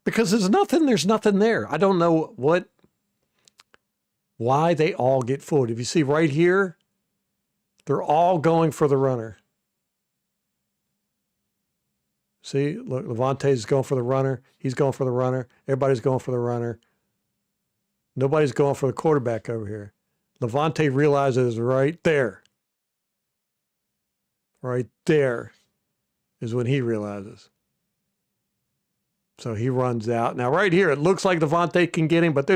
Because there's nothing there. I don't know why they all get fooled. If you see right here, they're all going for the runner. See, look, Levante's going for the runner. He's going for the runner. Everybody's going for the runner. Nobody's going for the quarterback over here. Levante realizes right there is when he realizes. So he runs out. Now, right here, it looks like Devontae can get him, but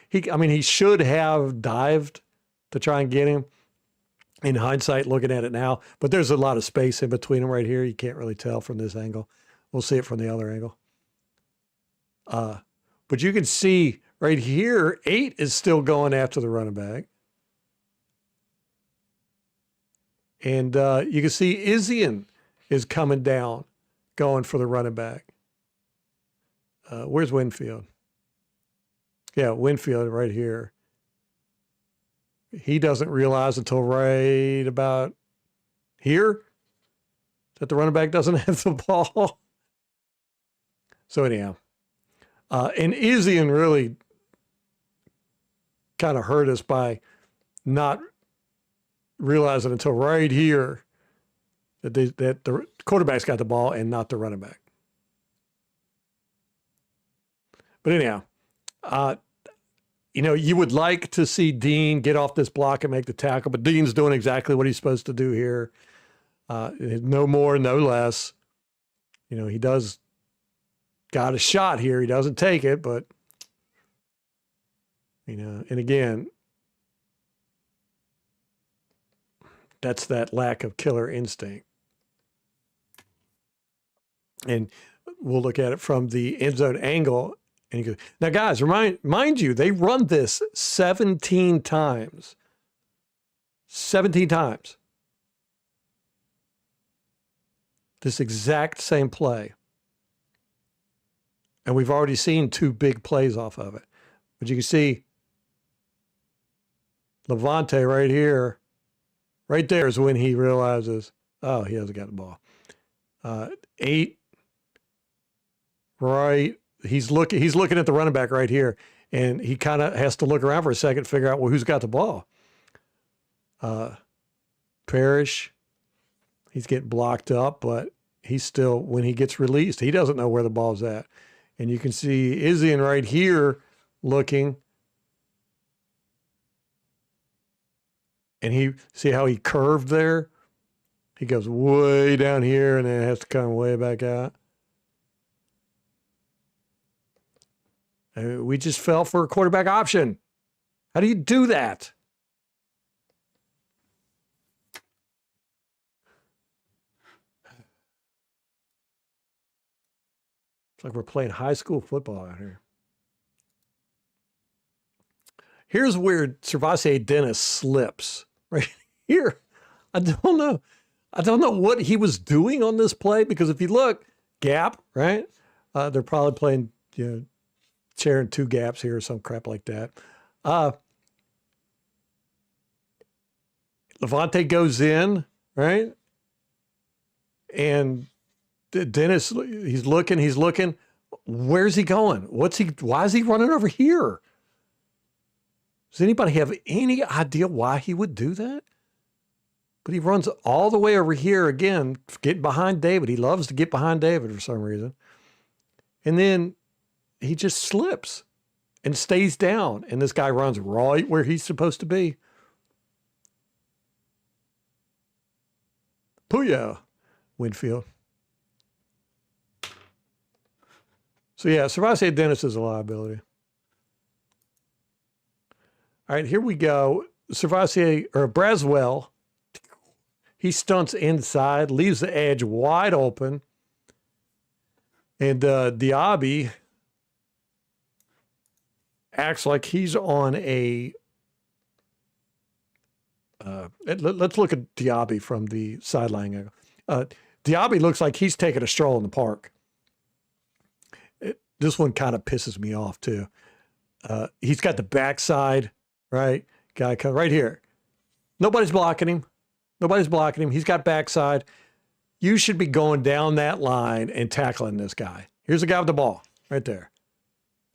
he should have dived to try and get him. In hindsight, looking at it now, but there's a lot of space in between them right here. You can't really tell from this angle. We'll see it from the other angle. But you can see right here, 8 is still going after the running back. And you can see Isian is coming down, going for the running back. Where's Winfield? Yeah, Winfield right here. He doesn't realize until right about here that the running back doesn't have the ball. So anyhow, and Isian really kind of hurt us by not realizing until right here that the quarterback's got the ball and not the running back. But anyhow, you would like to see Dean get off this block and make the tackle, but Dean's doing exactly what he's supposed to do here. No more, no less. He does got a shot here. He doesn't take it, but, and again, that's that lack of killer instinct. And we'll look at it from the end zone angle. And he goes, now, guys, mind you, they run this 17 times. 17 times. This exact same play. And we've already seen 2 big plays off of it. But you can see Levante right here. Right there is when he realizes, oh, he hasn't got the ball. 8. Right. He's looking at the running back right here, and he kind of has to look around for a second to figure out, well, who's got the ball. Parrish, he's getting blocked up, but he's still, when he gets released, he doesn't know where the ball's at. And you can see Isian right here looking. And see how he curved there? He goes way down here and then has to come way back out. We just fell for a quarterback option. How do you do that? It's like we're playing high school football out here. Here's where Servassier Dennis slips. Right here. I don't know what he was doing on this play, because if you look, gap, right? They're probably playing, sharing 2 gaps here or some crap like that. Levante goes in, right? And Dennis, he's looking. Where's he going? Why is he running over here? Does anybody have any idea why he would do that? But he runs all the way over here again, getting behind David. He loves to get behind David for some reason. And then he just slips and stays down. And this guy runs right where he's supposed to be. Booyah, Winfield. So yeah, Servassier Dennis is a liability. All right, here we go. Braswell, he stunts inside, leaves the edge wide open. And Diaby acts like he's on a... let's look at Diaby from the sideline angle. Diaby looks like he's taking a stroll in the park. This one kind of pisses me off, too. He's got the backside... Right? Guy come right here. Nobody's blocking him. He's got backside. You should be going down that line and tackling this guy. Here's the guy with the ball right there.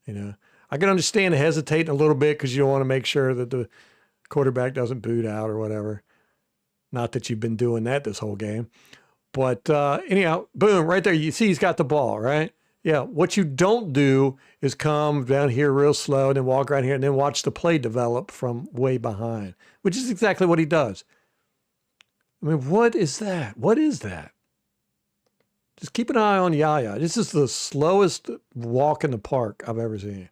I can understand hesitating a little bit because you don't want to make sure that the quarterback doesn't boot out or whatever. Not that you've been doing that this whole game. But anyhow, boom, right there. You see he's got the ball, right? Yeah, what you don't do is come down here real slow and then walk around here and then watch the play develop from way behind, which is exactly what he does. I mean, what is that? What is that? Just keep an eye on Yaya. This is the slowest walk in the park I've ever seen.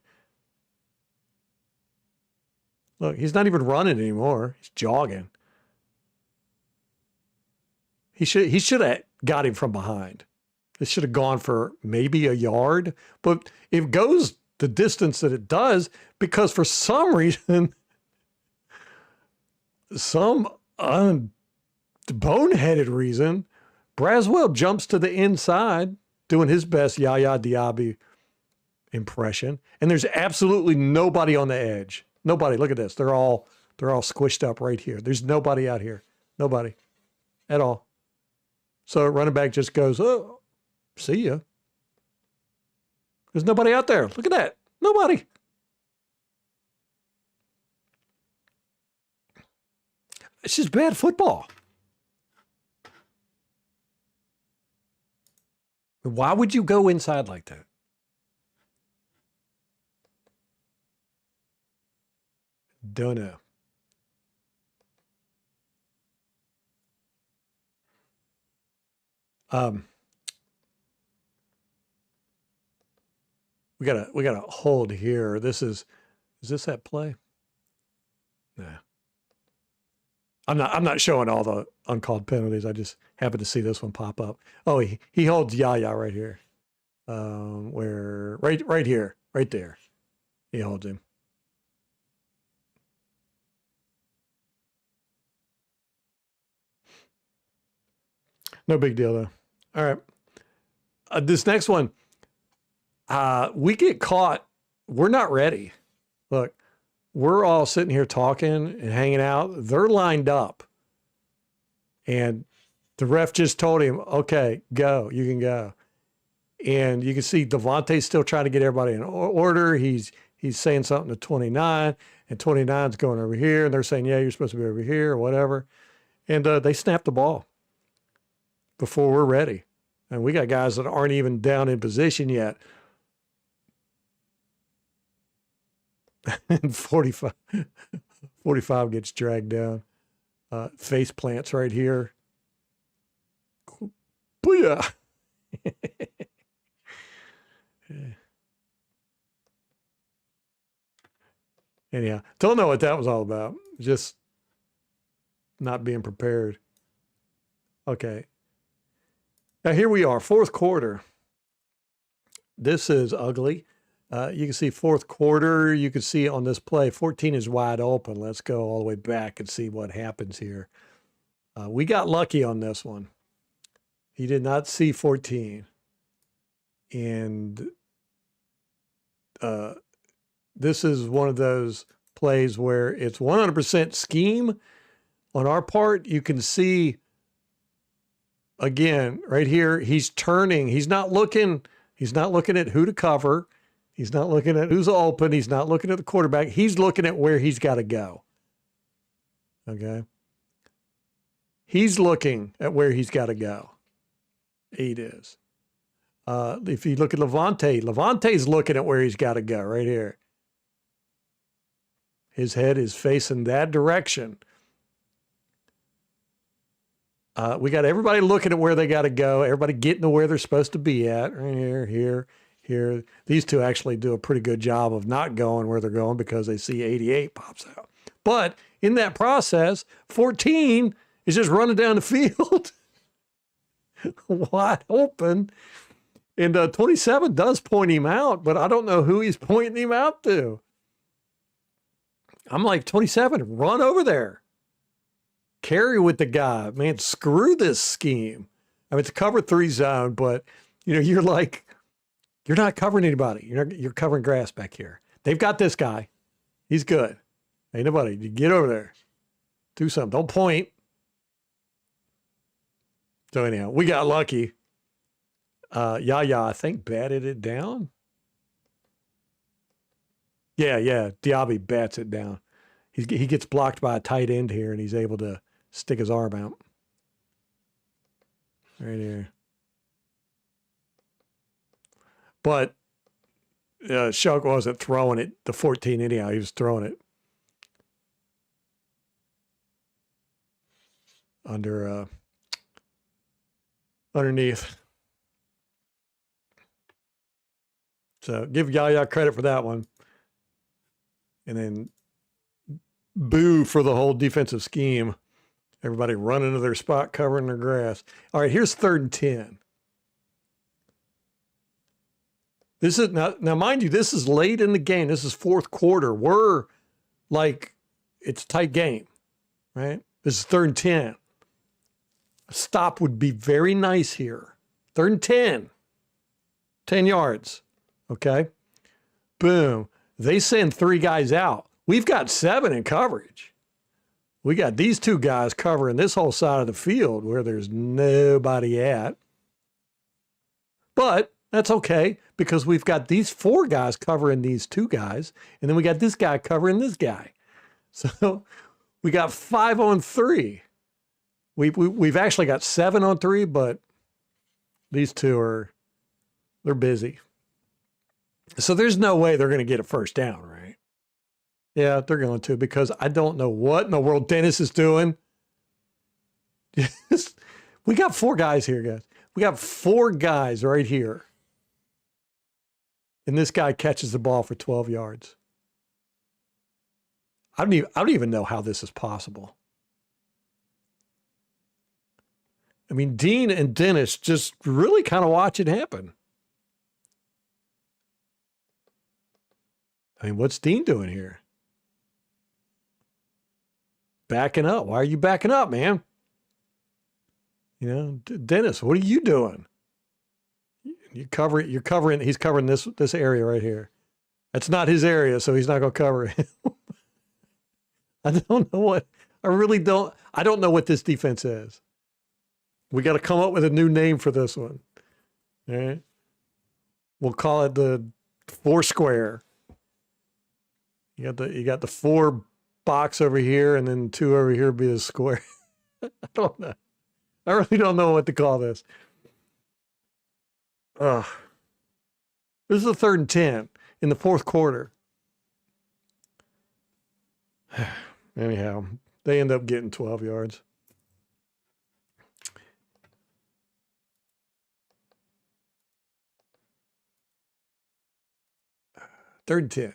Look, he's not even running anymore. He's jogging. He should have got him from behind. It should have gone for maybe a yard, but it goes the distance that it does because for some reason, some boneheaded reason, Braswell jumps to the inside doing his best Yaya Diaby impression, and there's absolutely nobody on the edge. Nobody. Look at this. They're all squished up right here. There's nobody out here. Nobody at all. So running back just goes, oh, see ya. There's nobody out there. Look at that. Nobody. It's just bad football. Why would you go inside like that? Don't know. We gotta hold here. Is this that play? Nah. I'm not showing all the uncalled penalties. I just happened to see this one pop up. Oh, he holds Yaya right here. Right here, right there. He holds him. No big deal though. All right. This next one, we get caught. We're not ready. Look, we're all sitting here talking and hanging out. They're lined up. And the ref just told him, okay, go. You can go. And you can see Devontae's still trying to get everybody in order. He's saying something to 29, and 29's going over here. And they're saying, yeah, you're supposed to be over here or whatever. And they snap the ball before we're ready. And we got guys that aren't even down in position yet. And 45 gets dragged down. Face plants right here. Booyah. Anyhow, don't know what that was all about. Just not being prepared. Okay. Now here we are, fourth quarter. This is ugly. You can see fourth quarter. You can see on this play, 14 is wide open. Let's go all the way back and see what happens here. We got lucky on this one. He did not see 14. And this is one of those plays where it's 100% scheme on our part. You can see, again, right here, he's turning. He's not looking at who to cover. He's not looking at who's open. He's not looking at the quarterback. He's looking at where he's got to go. Okay. He's looking at where he's got to go. It is. If you look at Levante's looking at where he's got to go right here. His head is facing that direction. We got everybody looking at where they got to go. Everybody getting to where they're supposed to be at. Right here. These two actually do a pretty good job of not going where they're going because they see 88 pops out. But in that process, 14 is just running down the field wide open. And 27 does point him out, but I don't know who he's pointing him out to. I'm like, 27, run over there. Carry with the guy. Man, screw this scheme. I mean, it's a cover 3 zone, but, you're like, you're not covering anybody. You're covering grass back here. They've got this guy. He's good. Ain't nobody. You get over there. Do something. Don't point. So anyhow, we got lucky. Yaya, I think, batted it down. Yeah. Diaby bats it down. He gets blocked by a tight end here, and he's able to stick his arm out. Right here. But Shug wasn't throwing it, the 14 anyhow. He was throwing it underneath. So give Yaya credit for that one. And then boo for the whole defensive scheme. Everybody running to their spot, covering their grass. All right, here's 3rd and 10. This is now, mind you, this is late in the game. This is 4th quarter. We're like, it's a tight game, right? This is 3rd and 10. A stop would be very nice here. 3rd and 10. 10 yards. Okay. Boom. They send 3 guys out. We've got 7 in coverage. We got these 2 guys covering this whole side of the field where there's nobody at. But that's okay because we've got these 4 guys covering these 2 guys. And then we got this guy covering this guy. So we got 5 on 3. We've actually got 7 on 3, but these 2 they're busy. So there's no way they're going to get a first down, right? Yeah, they're going to because I don't know what in the world Dennis is doing. We got 4 guys here, guys. We got 4 guys right here. And this guy catches the ball for 12 yards. I don't even know how this is possible. I mean, Dean and Dennis just really kind of watch it happen. I mean, what's Dean doing here? Backing up. Why are you backing up, man? You know, Dennis, what are you doing? You're covering, he's covering this area right here. That's not his area, so he's not going to cover it. I don't know I don't know what this defense is. We got to come up with a new name for this one. All right. We'll call it the 4 square. You got the 4 box over here, and then 2 over here be the square. I don't know. I really don't know what to call this. This is a 3rd and 10 in the 4th quarter. Anyhow, they end up getting 12 yards. Third and 10.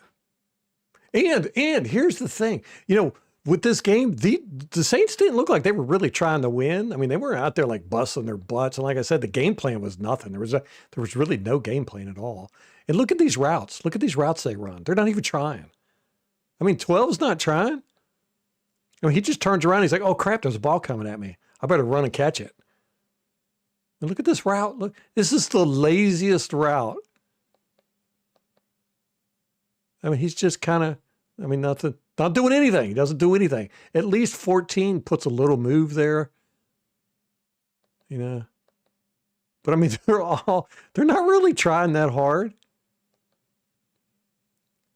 And here's the thing, you know, with this game, the Saints didn't look like they were really trying to win. I mean, they were out there like busting their butts. And like I said, the game plan was nothing. There was really no game plan at all. And look at these routes. Look at these routes they run. They're not even trying. I mean, 12's not trying. I mean, he just turns around. He's like, oh, crap, there's a ball coming at me. I better run and catch it. And look at this route. Look, this is the laziest route. I mean, he's just kind of, I mean, not doing anything. He doesn't do anything. At least 14 puts a little move there, you know. But I mean, they're not really trying that hard.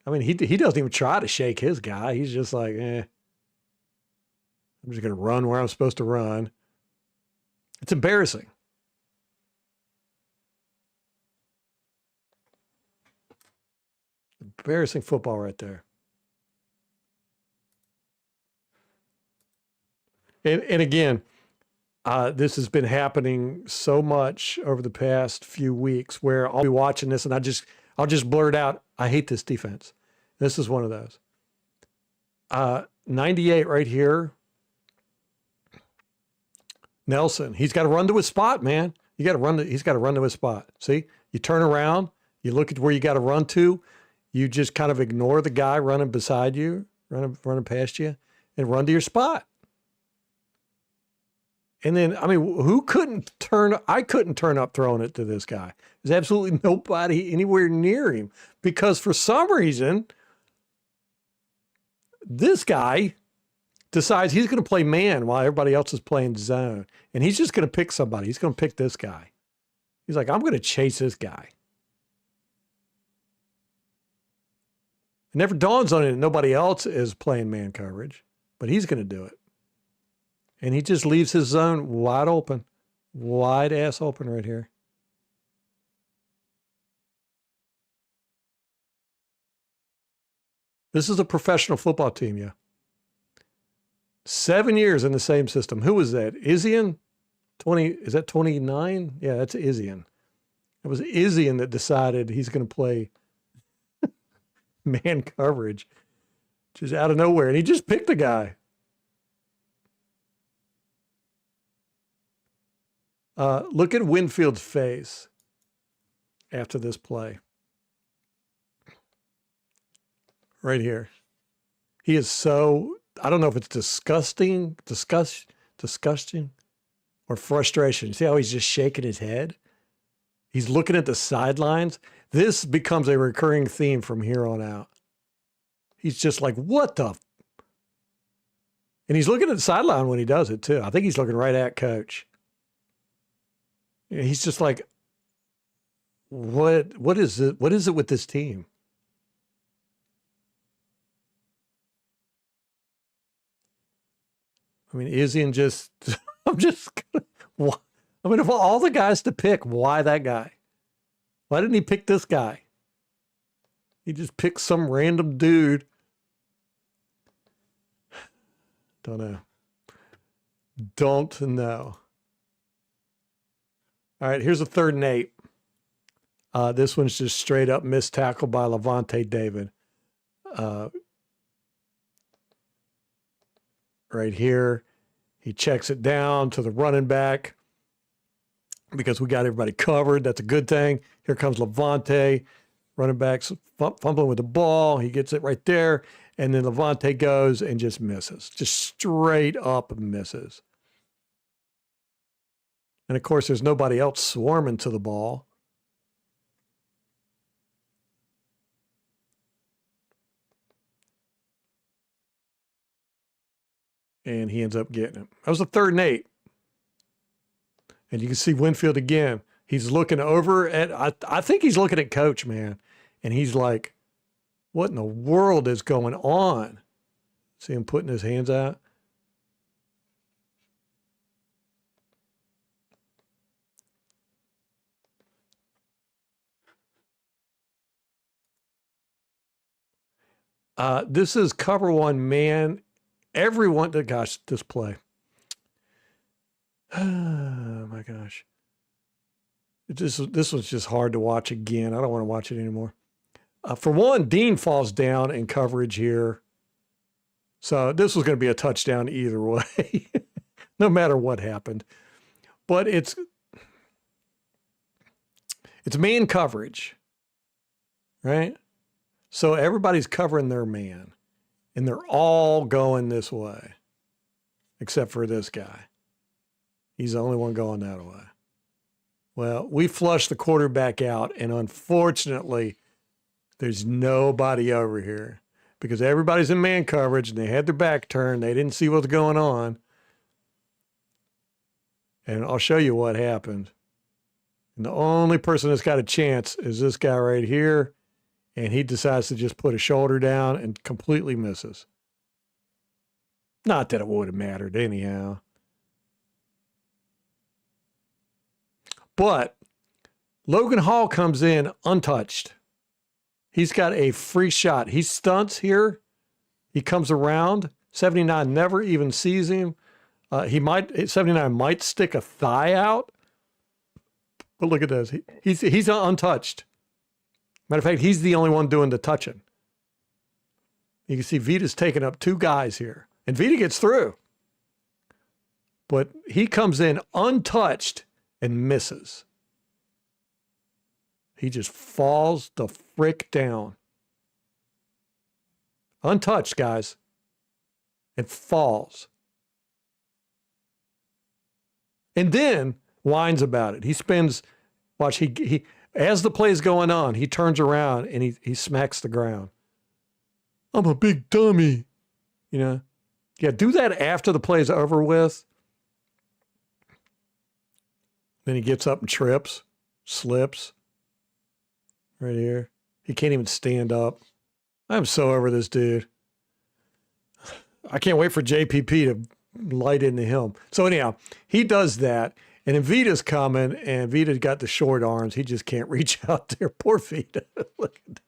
I mean, he doesn't even try to shake his guy. He's just like, I'm just going to run where I'm supposed to run. It's embarrassing. Embarrassing football right there. And again, this has been happening so much over the past few weeks where I'll be watching this and I'll just blurt out, I hate this defense. This is one of those. 98 right here. Nelson, he's got to run to his spot, man. He's got to run to his spot. See, you turn around, you look at where you got to run to. You just kind of ignore the guy running beside you, running past you, and run to your spot. And then, I mean, I couldn't turn up throwing it to this guy. There's absolutely nobody anywhere near him because for some reason, this guy decides he's going to play man while everybody else is playing zone. And he's just going to pick somebody. He's going to pick this guy. He's like, I'm going to chase this guy. It never dawns on him that nobody else is playing man coverage, but he's going to do it. And he just leaves his zone wide open, wide ass open right here. This is a professional football team, yeah. 7 years in the same system. Who was that? Izian? Is that 29? Yeah, that's Izian. It was Izian that decided he's going to play man coverage just out of nowhere. And he just picked the guy. Look at Winfield's face after this play. Right here. He is so, I don't know if it's disgusting or frustration. See how he's just shaking his head? He's looking at the sidelines. This becomes a recurring theme from here on out. He's just like, what the? And he's looking at the sideline when he does it too. I think he's looking right at coach. He's just like, what is it? What is it with this team? I mean, Izzy and just, I'm just, I mean, of all the guys to pick, why that guy? Why didn't he pick this guy? He just picked some random dude. Don't know. Don't know. All right, here's a 3rd and 8. This one's just straight up missed tackle by Levante David. Right here, he checks it down to the running back because we got everybody covered. That's a good thing. Here comes Levante. Running back's fumbling with the ball. He gets it right there. And then Levante goes and just misses. Just straight up misses. And, of course, there's nobody else swarming to the ball. And he ends up getting it. That was a 3rd and 8. And you can see Winfield again. He's looking over at, I think he's looking at coach, man. And he's like, what in the world is going on? See him putting his hands out? This is cover 1 man. Everyone, gosh, this play. Oh my gosh. This was just hard to watch again. I don't want to watch it anymore. For one, Dean falls down in coverage here. So this was going to be a touchdown either way, no matter what happened. But it's man coverage, right? So everybody's covering their man, and they're all going this way, except for this guy. He's the only one going that way. Well, we flushed the quarterback out, and unfortunately, there's nobody over here because everybody's in man coverage, and they had their back turned. They didn't see what's going on. And I'll show you what happened. And the only person that's got a chance is this guy right here, and he decides to just put a shoulder down and completely misses. Not that it would have mattered anyhow. But Logan Hall comes in untouched. He's got a free shot. He stunts here. He comes around. 79 never even sees him. 79 might stick a thigh out. But look at this. He's untouched. Matter of fact, he's the only one doing the touching. You can see Vita's taking up 2 guys here. And Vita gets through. But he comes in untouched and misses. He just falls the frick down. Untouched, guys. And falls. And then whines about it. He spends, watch, he as the play is going on, he turns around and he smacks the ground. I'm a big dummy. You know? Yeah, do that after the play is over with. Then he gets up and trips, slips. Right here. He can't even stand up. I'm so over this dude. I can't wait for JPP to light into him. So anyhow, he does that. And then Vita's coming, and Vita's got the short arms. He just can't reach out there. Poor Vita. Look at this.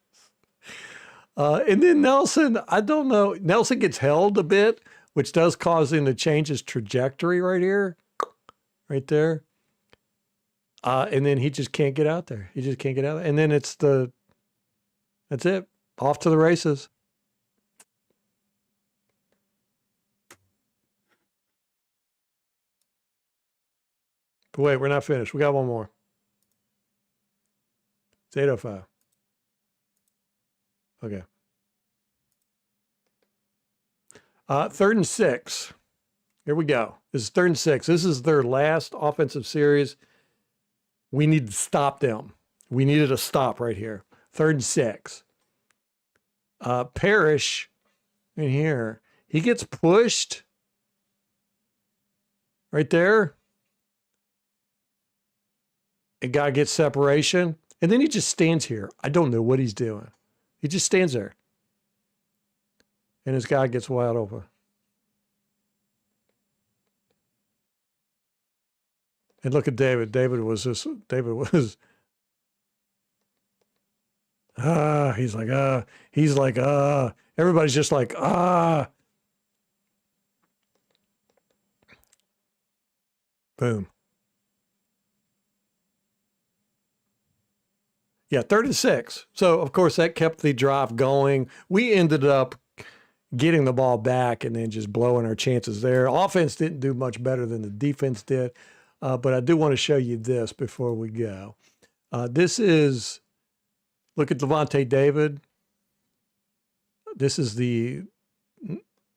And then Nelson, I don't know. Nelson gets held a bit, which does cause him to change his trajectory right here. Right there. And then he just can't get out there. He just can't get out there. And then that's it. Off to the races. But wait, we're not finished. We got one more. It's 8:05. Okay. 3rd and 6. Here we go. This is 3rd and 6. This is their last offensive series. We need to stop them. We needed a stop right here. 3rd and 6. Parrish in here. He gets pushed right there. A guy gets separation. And then he just stands here. I don't know what he's doing. He just stands there. And his guy gets wide open. And look at David. David was, he's like, everybody's just like, boom. Yeah, 3rd and 6. So, of course, that kept the drive going. We ended up getting the ball back and then just blowing our chances there. Offense didn't do much better than the defense did. But I do want to show you this before we go. This is, look at Levante David. This is the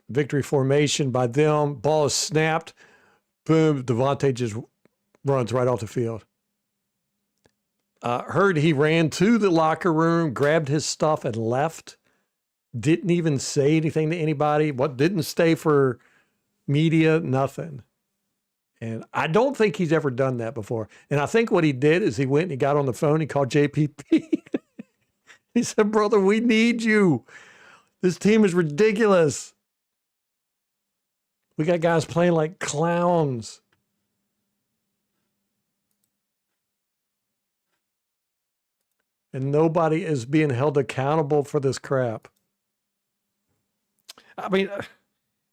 victory formation by them. Ball is snapped. Boom, Devontae just runs right off the field. Heard he ran to the locker room, grabbed his stuff and left. Didn't even say anything to anybody. Didn't stay for media, nothing. And I don't think he's ever done that before. And I think what he did is he went and he got on the phone. He called JPP. He said, brother, we need you. This team is ridiculous. We got guys playing like clowns. And nobody is being held accountable for this crap. I mean,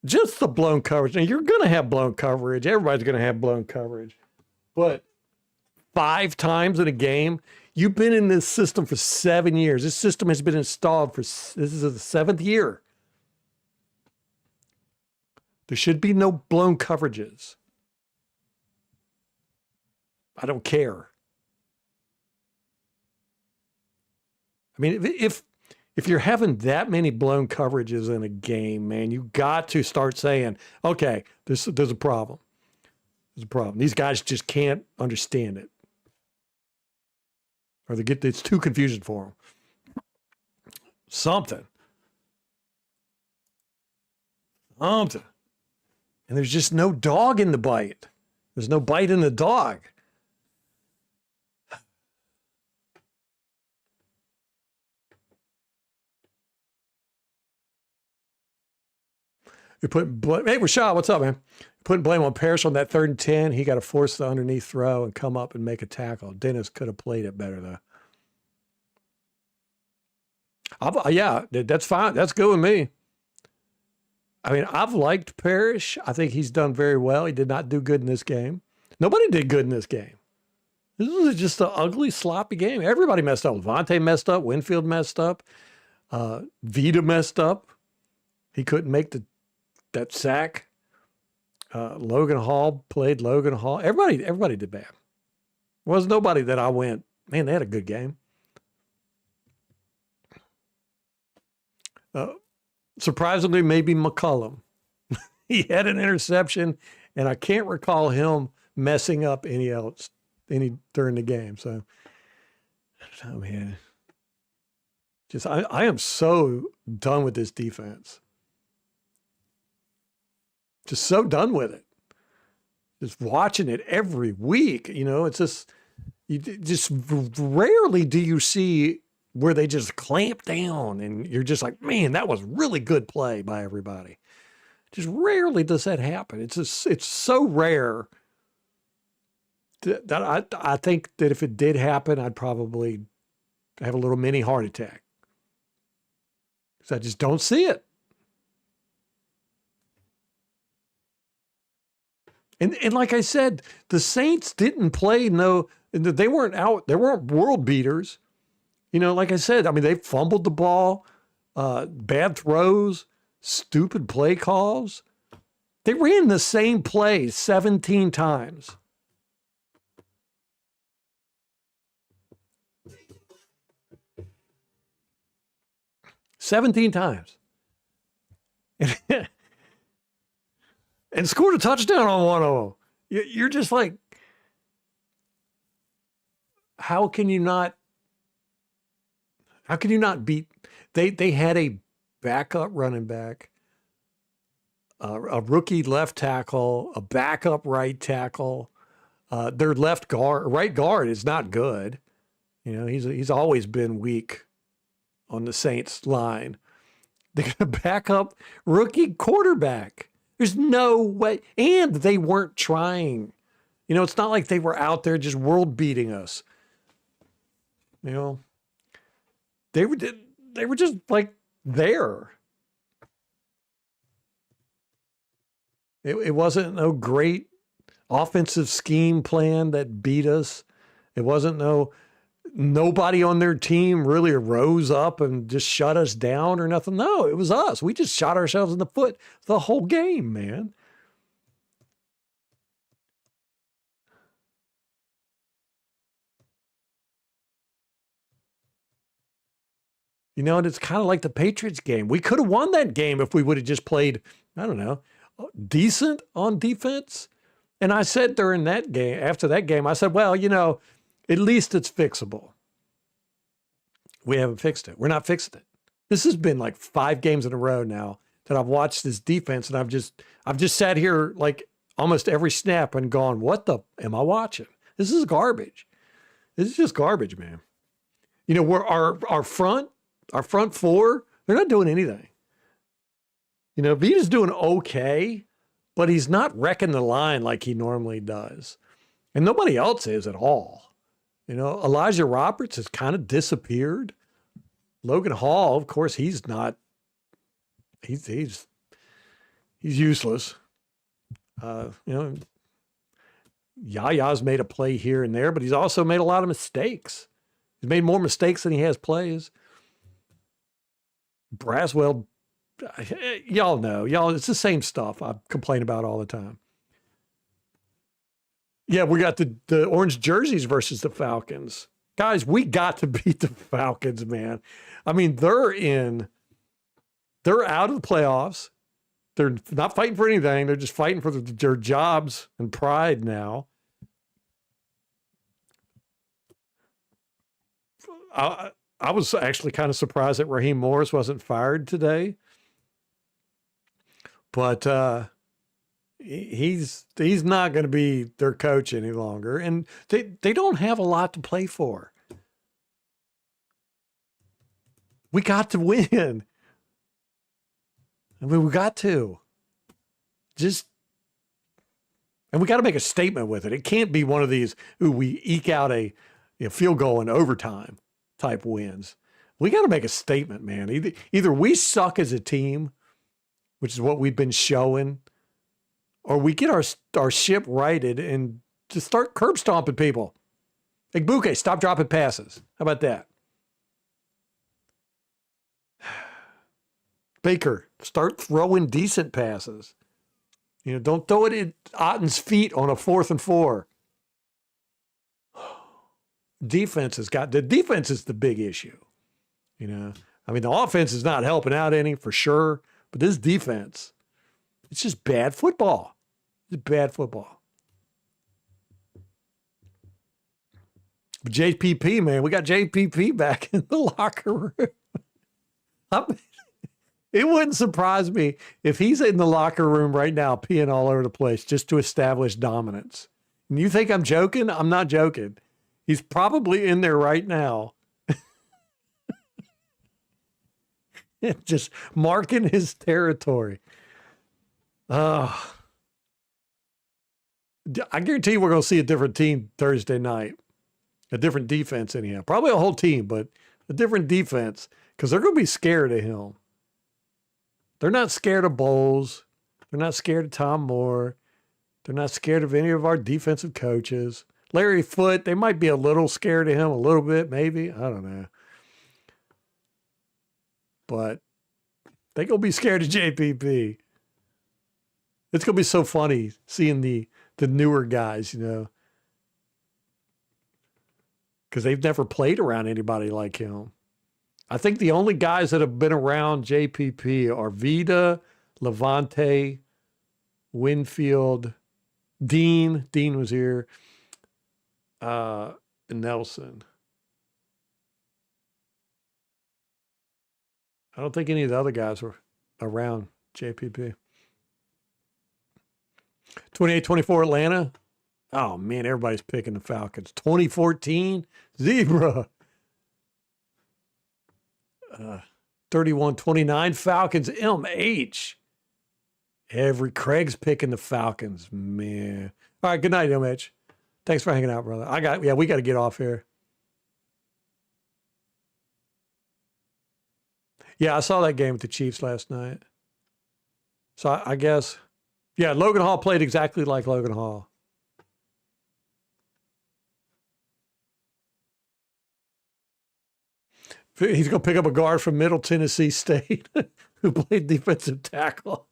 just the blown coverage. Now, you're going to have blown coverage. Everybody's going to have blown coverage. But 5 times in a game, you've been in this system for 7 years. This system has been installed for, this is the 7th year. There should be no blown coverages. I don't care. I mean, if you're having that many blown coverages in a game, man, you got to start saying, okay, there's a problem. There's a problem. These guys just can't understand it. Or it's too confusing for them. Something. And there's just no dog in the bite. There's no bite in the dog. You're putting blame. Hey, Rashad, what's up, man? You're putting blame on Parrish on that 3rd and 10. He got to force the underneath throw and come up and make a tackle. Dennis could have played it better, though. Yeah, that's fine. That's good with me. I mean, I've liked Parrish. I think he's done very well. He did not do good in this game. Nobody did good in this game. This was just an ugly, sloppy game. Everybody messed up. Levante messed up. Winfield messed up. Vita messed up. He couldn't make that sack. Logan Hall played Logan Hall. Everybody did bad. There was nobody that I went, man, they had a good game. Surprisingly, maybe McCullum. He had an interception, and I can't recall him messing up any during the game. So, I don't know, man. Just I am so done with this defense. Just so done with it. Just watching it every week. You know, it's just rarely do you see where they just clamp down and you're just like, man, that was really good play by everybody. Just rarely does that happen. It's so rare that I think that if it did happen, I'd probably have a little mini heart attack. Because I just don't see it. And like I said, the Saints didn't play they weren't world beaters. You know, like I said, I mean, they fumbled the ball. bad throws, stupid play calls. They ran the same play 17 times. "17 times." And scored a touchdown on one of them. You're just like, how can you not beat? They had a backup running back, a rookie left tackle, a backup right tackle. Their right guard is not good. He's always been weak on the Saints line. They got a backup rookie quarterback. There's no way. And they weren't trying. It's not like they were out there just world beating us. They were just like there. It wasn't no great offensive scheme plan that beat us. It wasn't nobody on their team really rose up and just shut us down or nothing. No, it was us. We just shot ourselves in the foot the whole game, man. And it's kind of like the Patriots game. We could have won that game if we would have just played, I don't know, decent on defense. And I said during that game, after that game, I said, well, at least it's fixable. We haven't fixed it. We're not fixing it. This has been like 5 games in a row now that I've watched this defense, and I've just sat here like almost every snap and gone, what the am I watching? This is garbage. This is just garbage, man. We're our front 4, they're not doing anything. Vita's doing okay, but he's not wrecking the line like he normally does. And nobody else is at all. Elijah Roberts has kind of disappeared. Logan Hall, of course, he's not. He's useless. Yaya's made a play here and there, but he's also made a lot of mistakes. He's made more mistakes than he has plays. Braswell, y'all know, it's the same stuff I complain about all the time. Yeah, we got the orange jerseys versus the Falcons. Guys, we got to beat the Falcons, man. I mean, they're out of the playoffs. They're not fighting for anything. They're just fighting for their jobs and pride now. I was actually kind of surprised that Raheem Morris wasn't fired today. But he's not going to be their coach any longer. And they don't have a lot to play for. We got to win. I mean, we got to. And we got to make a statement with it. It can't be one of these, we eke out a field goal in overtime type wins. We got to make a statement, man. Either we suck as a team, which is what we've been showing, or we get our ship righted and just start curb stomping people. Like Buke, stop dropping passes. How about that? Baker, start throwing decent passes. Don't throw it at Otten's feet on a 4th and 4. Defense is the big issue. I mean, the offense is not helping out any for sure, but this defense, it's just bad football. It's bad football. But JPP, man, we got JPP back in the locker room. It wouldn't surprise me if he's in the locker room right now peeing all over the place just to establish dominance. And you think I'm joking? I'm not joking. He's probably in there right now. Just marking his territory. I guarantee you we're going to see a different team Thursday night. A different defense anyhow. Probably a whole team, but a different defense because they're going to be scared of him. They're not scared of Bowles. They're not scared of Tom Moore. They're not scared of any of our defensive coaches. Larry Foote, they might be a little scared of him, a little bit, maybe. I don't know. But They gonna be scared of JPP. It's gonna be so funny seeing the newer guys, because they've never played around anybody like him. I think the only guys that have been around JPP are Vida, Levante, Winfield, Dean. Dean was here. And Nelson. I don't think any of the other guys were around JPP. 28-24 Atlanta. Oh, man, everybody's picking the Falcons. 2014 Zebra. 31-29 Falcons. MH. Craig's picking the Falcons, man. All right, good night, MH. Thanks for hanging out, brother. We got to get off here. Yeah, I saw that game with the Chiefs last night. So I guess, yeah, Logan Hall played exactly like Logan Hall. He's going to pick up a guard from Middle Tennessee State who played defensive tackle.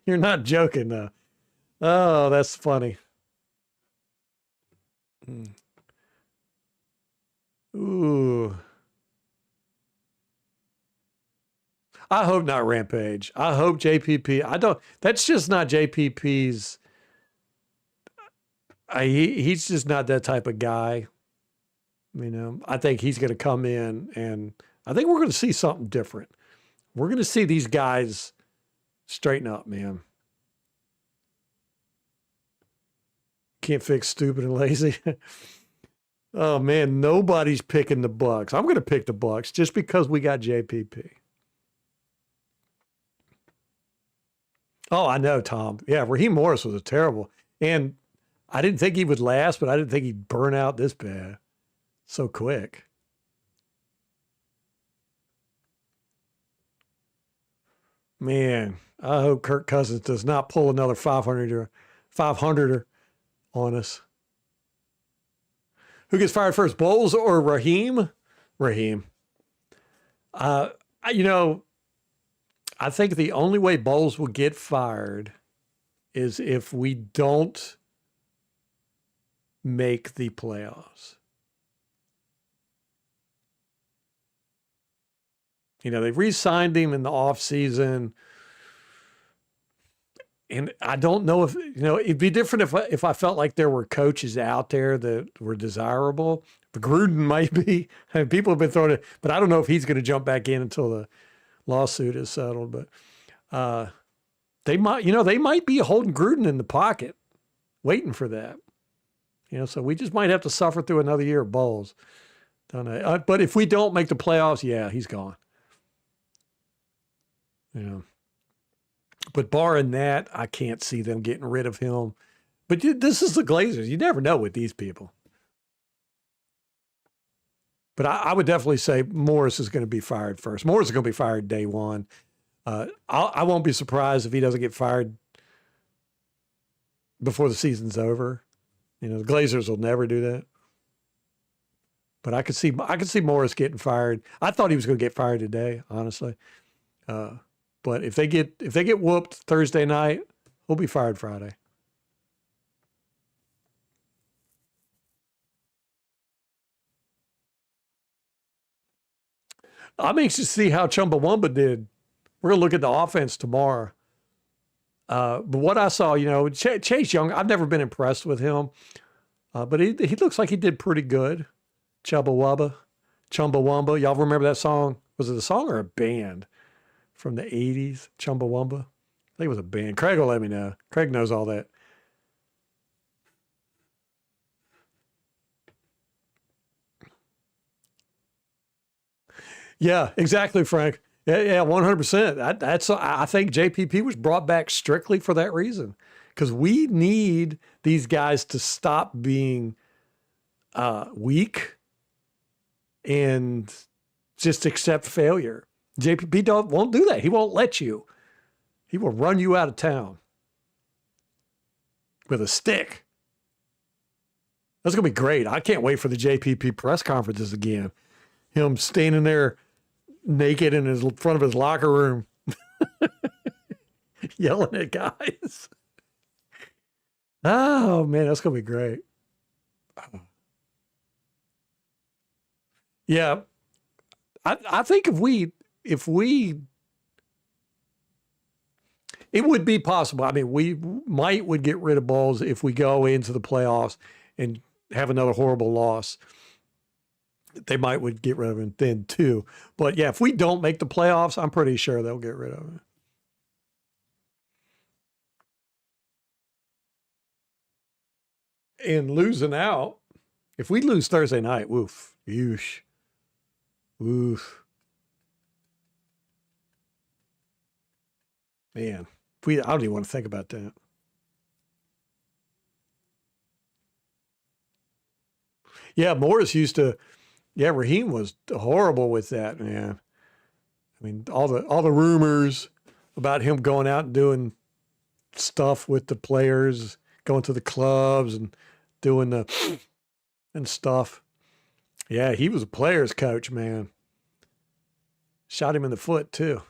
You're not joking, though. Oh, that's funny. Ooh. I hope not Rampage. I hope JPP. That's just not JPP's. He's just not that type of guy. I think he's going to come in and I think we're going to see something different. We're going to see these guys straighten up, man. Can't fix stupid and lazy. Oh, man, nobody's picking the Bucs. I'm going to pick the Bucs just because we got JPP. Oh, I know, Tom. Yeah, Raheem Morris was terrible. And I didn't think he would last, but I didn't think he'd burn out this bad so quick. Man, I hope Kirk Cousins does not pull another 500er on us. Who gets fired first, Bowles or Raheem? Raheem. I think the only way Bowles will get fired is if we don't make the playoffs. They re-signed him in the offseason. And I don't know if, it'd be different if I felt like there were coaches out there that were desirable. But Gruden might be. People have been throwing it, but I don't know if he's going to jump back in until the lawsuit is settled. But they might be holding Gruden in the pocket, waiting for that. So we just might have to suffer through another year of Bowles. Don't know. But if we don't make the playoffs, yeah, he's gone. But barring that, I can't see them getting rid of him. But this is the Glazers. You never know with these people. But I would definitely say Morris is going to be fired first. Morris is going to be fired day one. I won't be surprised if he doesn't get fired before the season's over. The Glazers will never do that. But I could see Morris getting fired. I thought he was going to get fired today, honestly. But if they get whooped Thursday night, he'll be fired Friday. I'm anxious to see how Chumbawamba did. We're going to look at the offense tomorrow. But what I saw, Chase Young, I've never been impressed with him. But he looks like he did pretty good. Chumbawamba. Y'all remember that song? Was it a song or a band from the 80s? Chumbawamba? I think it was a band. Craig will let me know. Craig knows all that. Yeah, exactly, Frank. Yeah, 100%. I think JPP was brought back strictly for that reason, because we need these guys to stop being weak and just accept failure. JPP won't do that. He won't let you. He will run you out of town with a stick. That's going to be great. I can't wait for the JPP press conferences again. Him standing there, naked in his front of his locker room, yelling at guys. Oh man, that's gonna be great. Yeah, I think if we it would be possible. I mean, we would get rid of Bowles if we go into the playoffs and have another horrible loss. They would get rid of him then too. But yeah, if we don't make the playoffs, I'm pretty sure they'll get rid of him. And losing out, if we lose Thursday night, woof, yeesh, woof, man. I don't even want to think about that. Yeah, Morris used to. Yeah, Raheem was horrible with that, man. I mean, all the rumors about him going out and doing stuff with the players, going to the clubs and doing the and stuff. Yeah, he was a player's coach, man. Shot him in the foot too.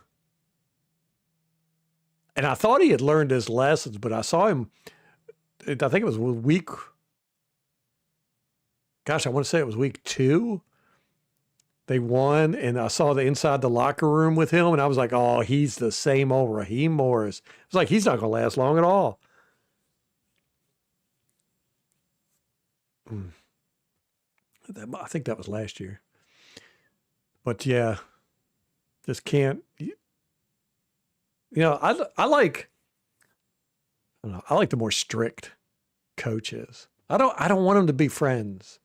And I thought he had learned his lessons, but I saw him. I think it was week. Gosh, I want to say it was week 2. They won, and I saw the inside the locker room with him, and I was like, "Oh, he's the same old Raheem Morris." It's like he's not going to last long at all. I think that was last year, but yeah, just can't. I like. I don't know. I like the more strict coaches. I don't want them to be friends.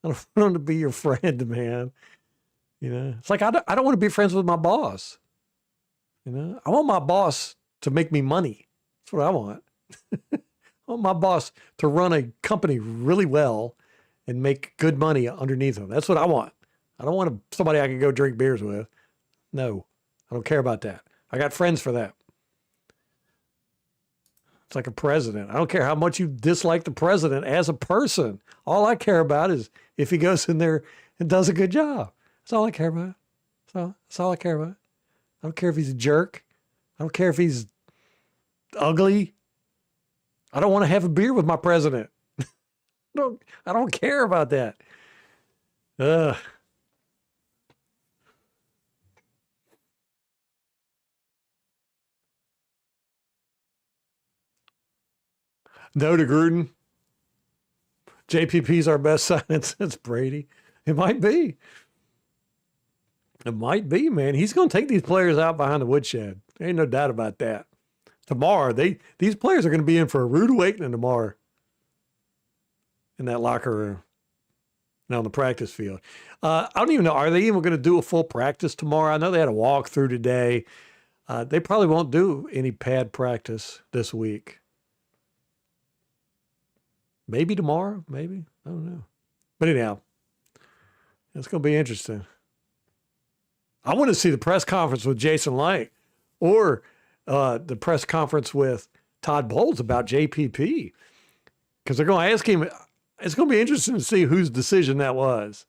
I don't want them to be your friend, man. It's like I don't want to be friends with my boss. I want my boss to make me money. That's what I want. I want my boss to run a company really well and make good money underneath him. That's what I want. I don't want somebody I can go drink beers with. No, I don't care about that. I got friends for that. It's like a president. I don't care how much you dislike the president as a person. All I care about is if he goes in there and does a good job. That's all I care about. That's all I care about. I don't care if he's a jerk. I don't care if he's ugly. I don't want to have a beer with my president. I don't care about that. Ugh. No to Gruden. JPP's our best sign since Brady. It might be. It might be, man. He's going to take these players out behind the woodshed. Ain't no doubt about that. Tomorrow, these players are going to be in for a rude awakening tomorrow in that locker room and on the practice field. I don't even know. Are they even going to do a full practice tomorrow? I know they had a walkthrough today. They probably won't do any pad practice this week. Maybe tomorrow. Maybe. I don't know. But anyhow, it's going to be interesting. I want to see the press conference with Jason Light or the press conference with Todd Bowles about JPP because they're going to ask him. It's going to be interesting to see whose decision that was.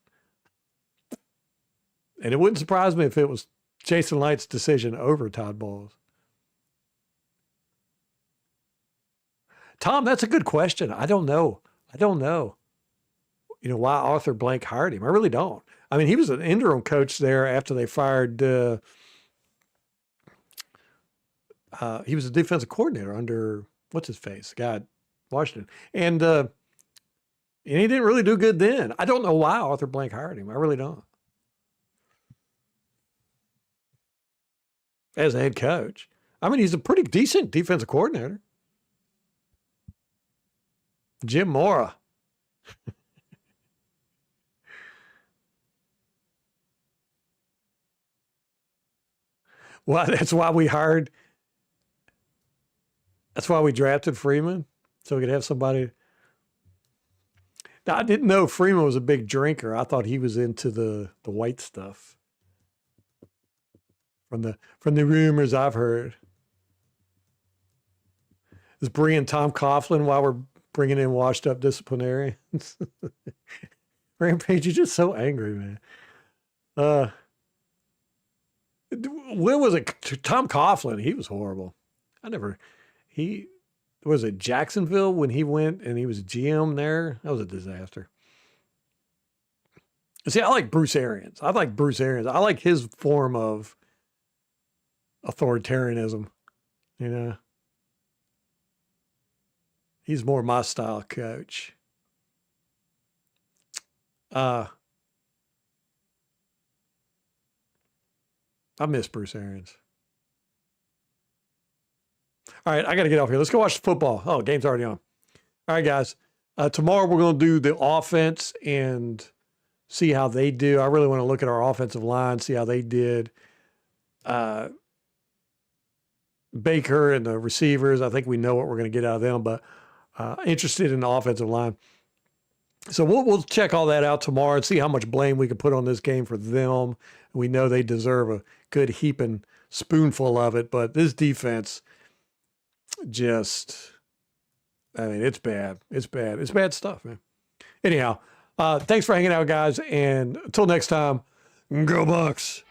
And it wouldn't surprise me if it was Jason Light's decision over Todd Bowles. Tom, that's a good question. I don't know. Why Arthur Blank hired him. I really don't. I mean, he was an interim coach there after they fired. He was a defensive coordinator under what's his face, God, Washington, and he didn't really do good then. I don't know why Arthur Blank hired him. I really don't. As a head coach, I mean, he's a pretty decent defensive coordinator. Jim Mora. Well, that's why we drafted Freeman, so we could have somebody. Now, I didn't know Freeman was a big drinker. I thought he was into the white stuff. From the rumors I've heard. Is bringing Tom Coughlin while we're bringing in washed up disciplinarians. Rampage, you're just so angry, man. When was it? Tom Coughlin, he was horrible. He was it Jacksonville when he went and he was GM there? That was a disaster. See, I like Bruce Arians. I like his form of authoritarianism. You know, he's more my style coach. I miss Bruce Arians. All right, I got to get off here. Let's go watch the football. Oh, game's already on. All right, guys. Tomorrow we're going to do the offense and see how they do. I really want to look at our offensive line, see how they did. Baker and the receivers, I think we know what we're going to get out of them, but interested in the offensive line. So we'll check all that out tomorrow and see how much blame we can put on this game for them. We know they deserve a good heaping spoonful of it, but this defense just, I mean, it's bad. It's bad. It's bad stuff, man. Anyhow, thanks for hanging out, guys. And until next time, go Bucs.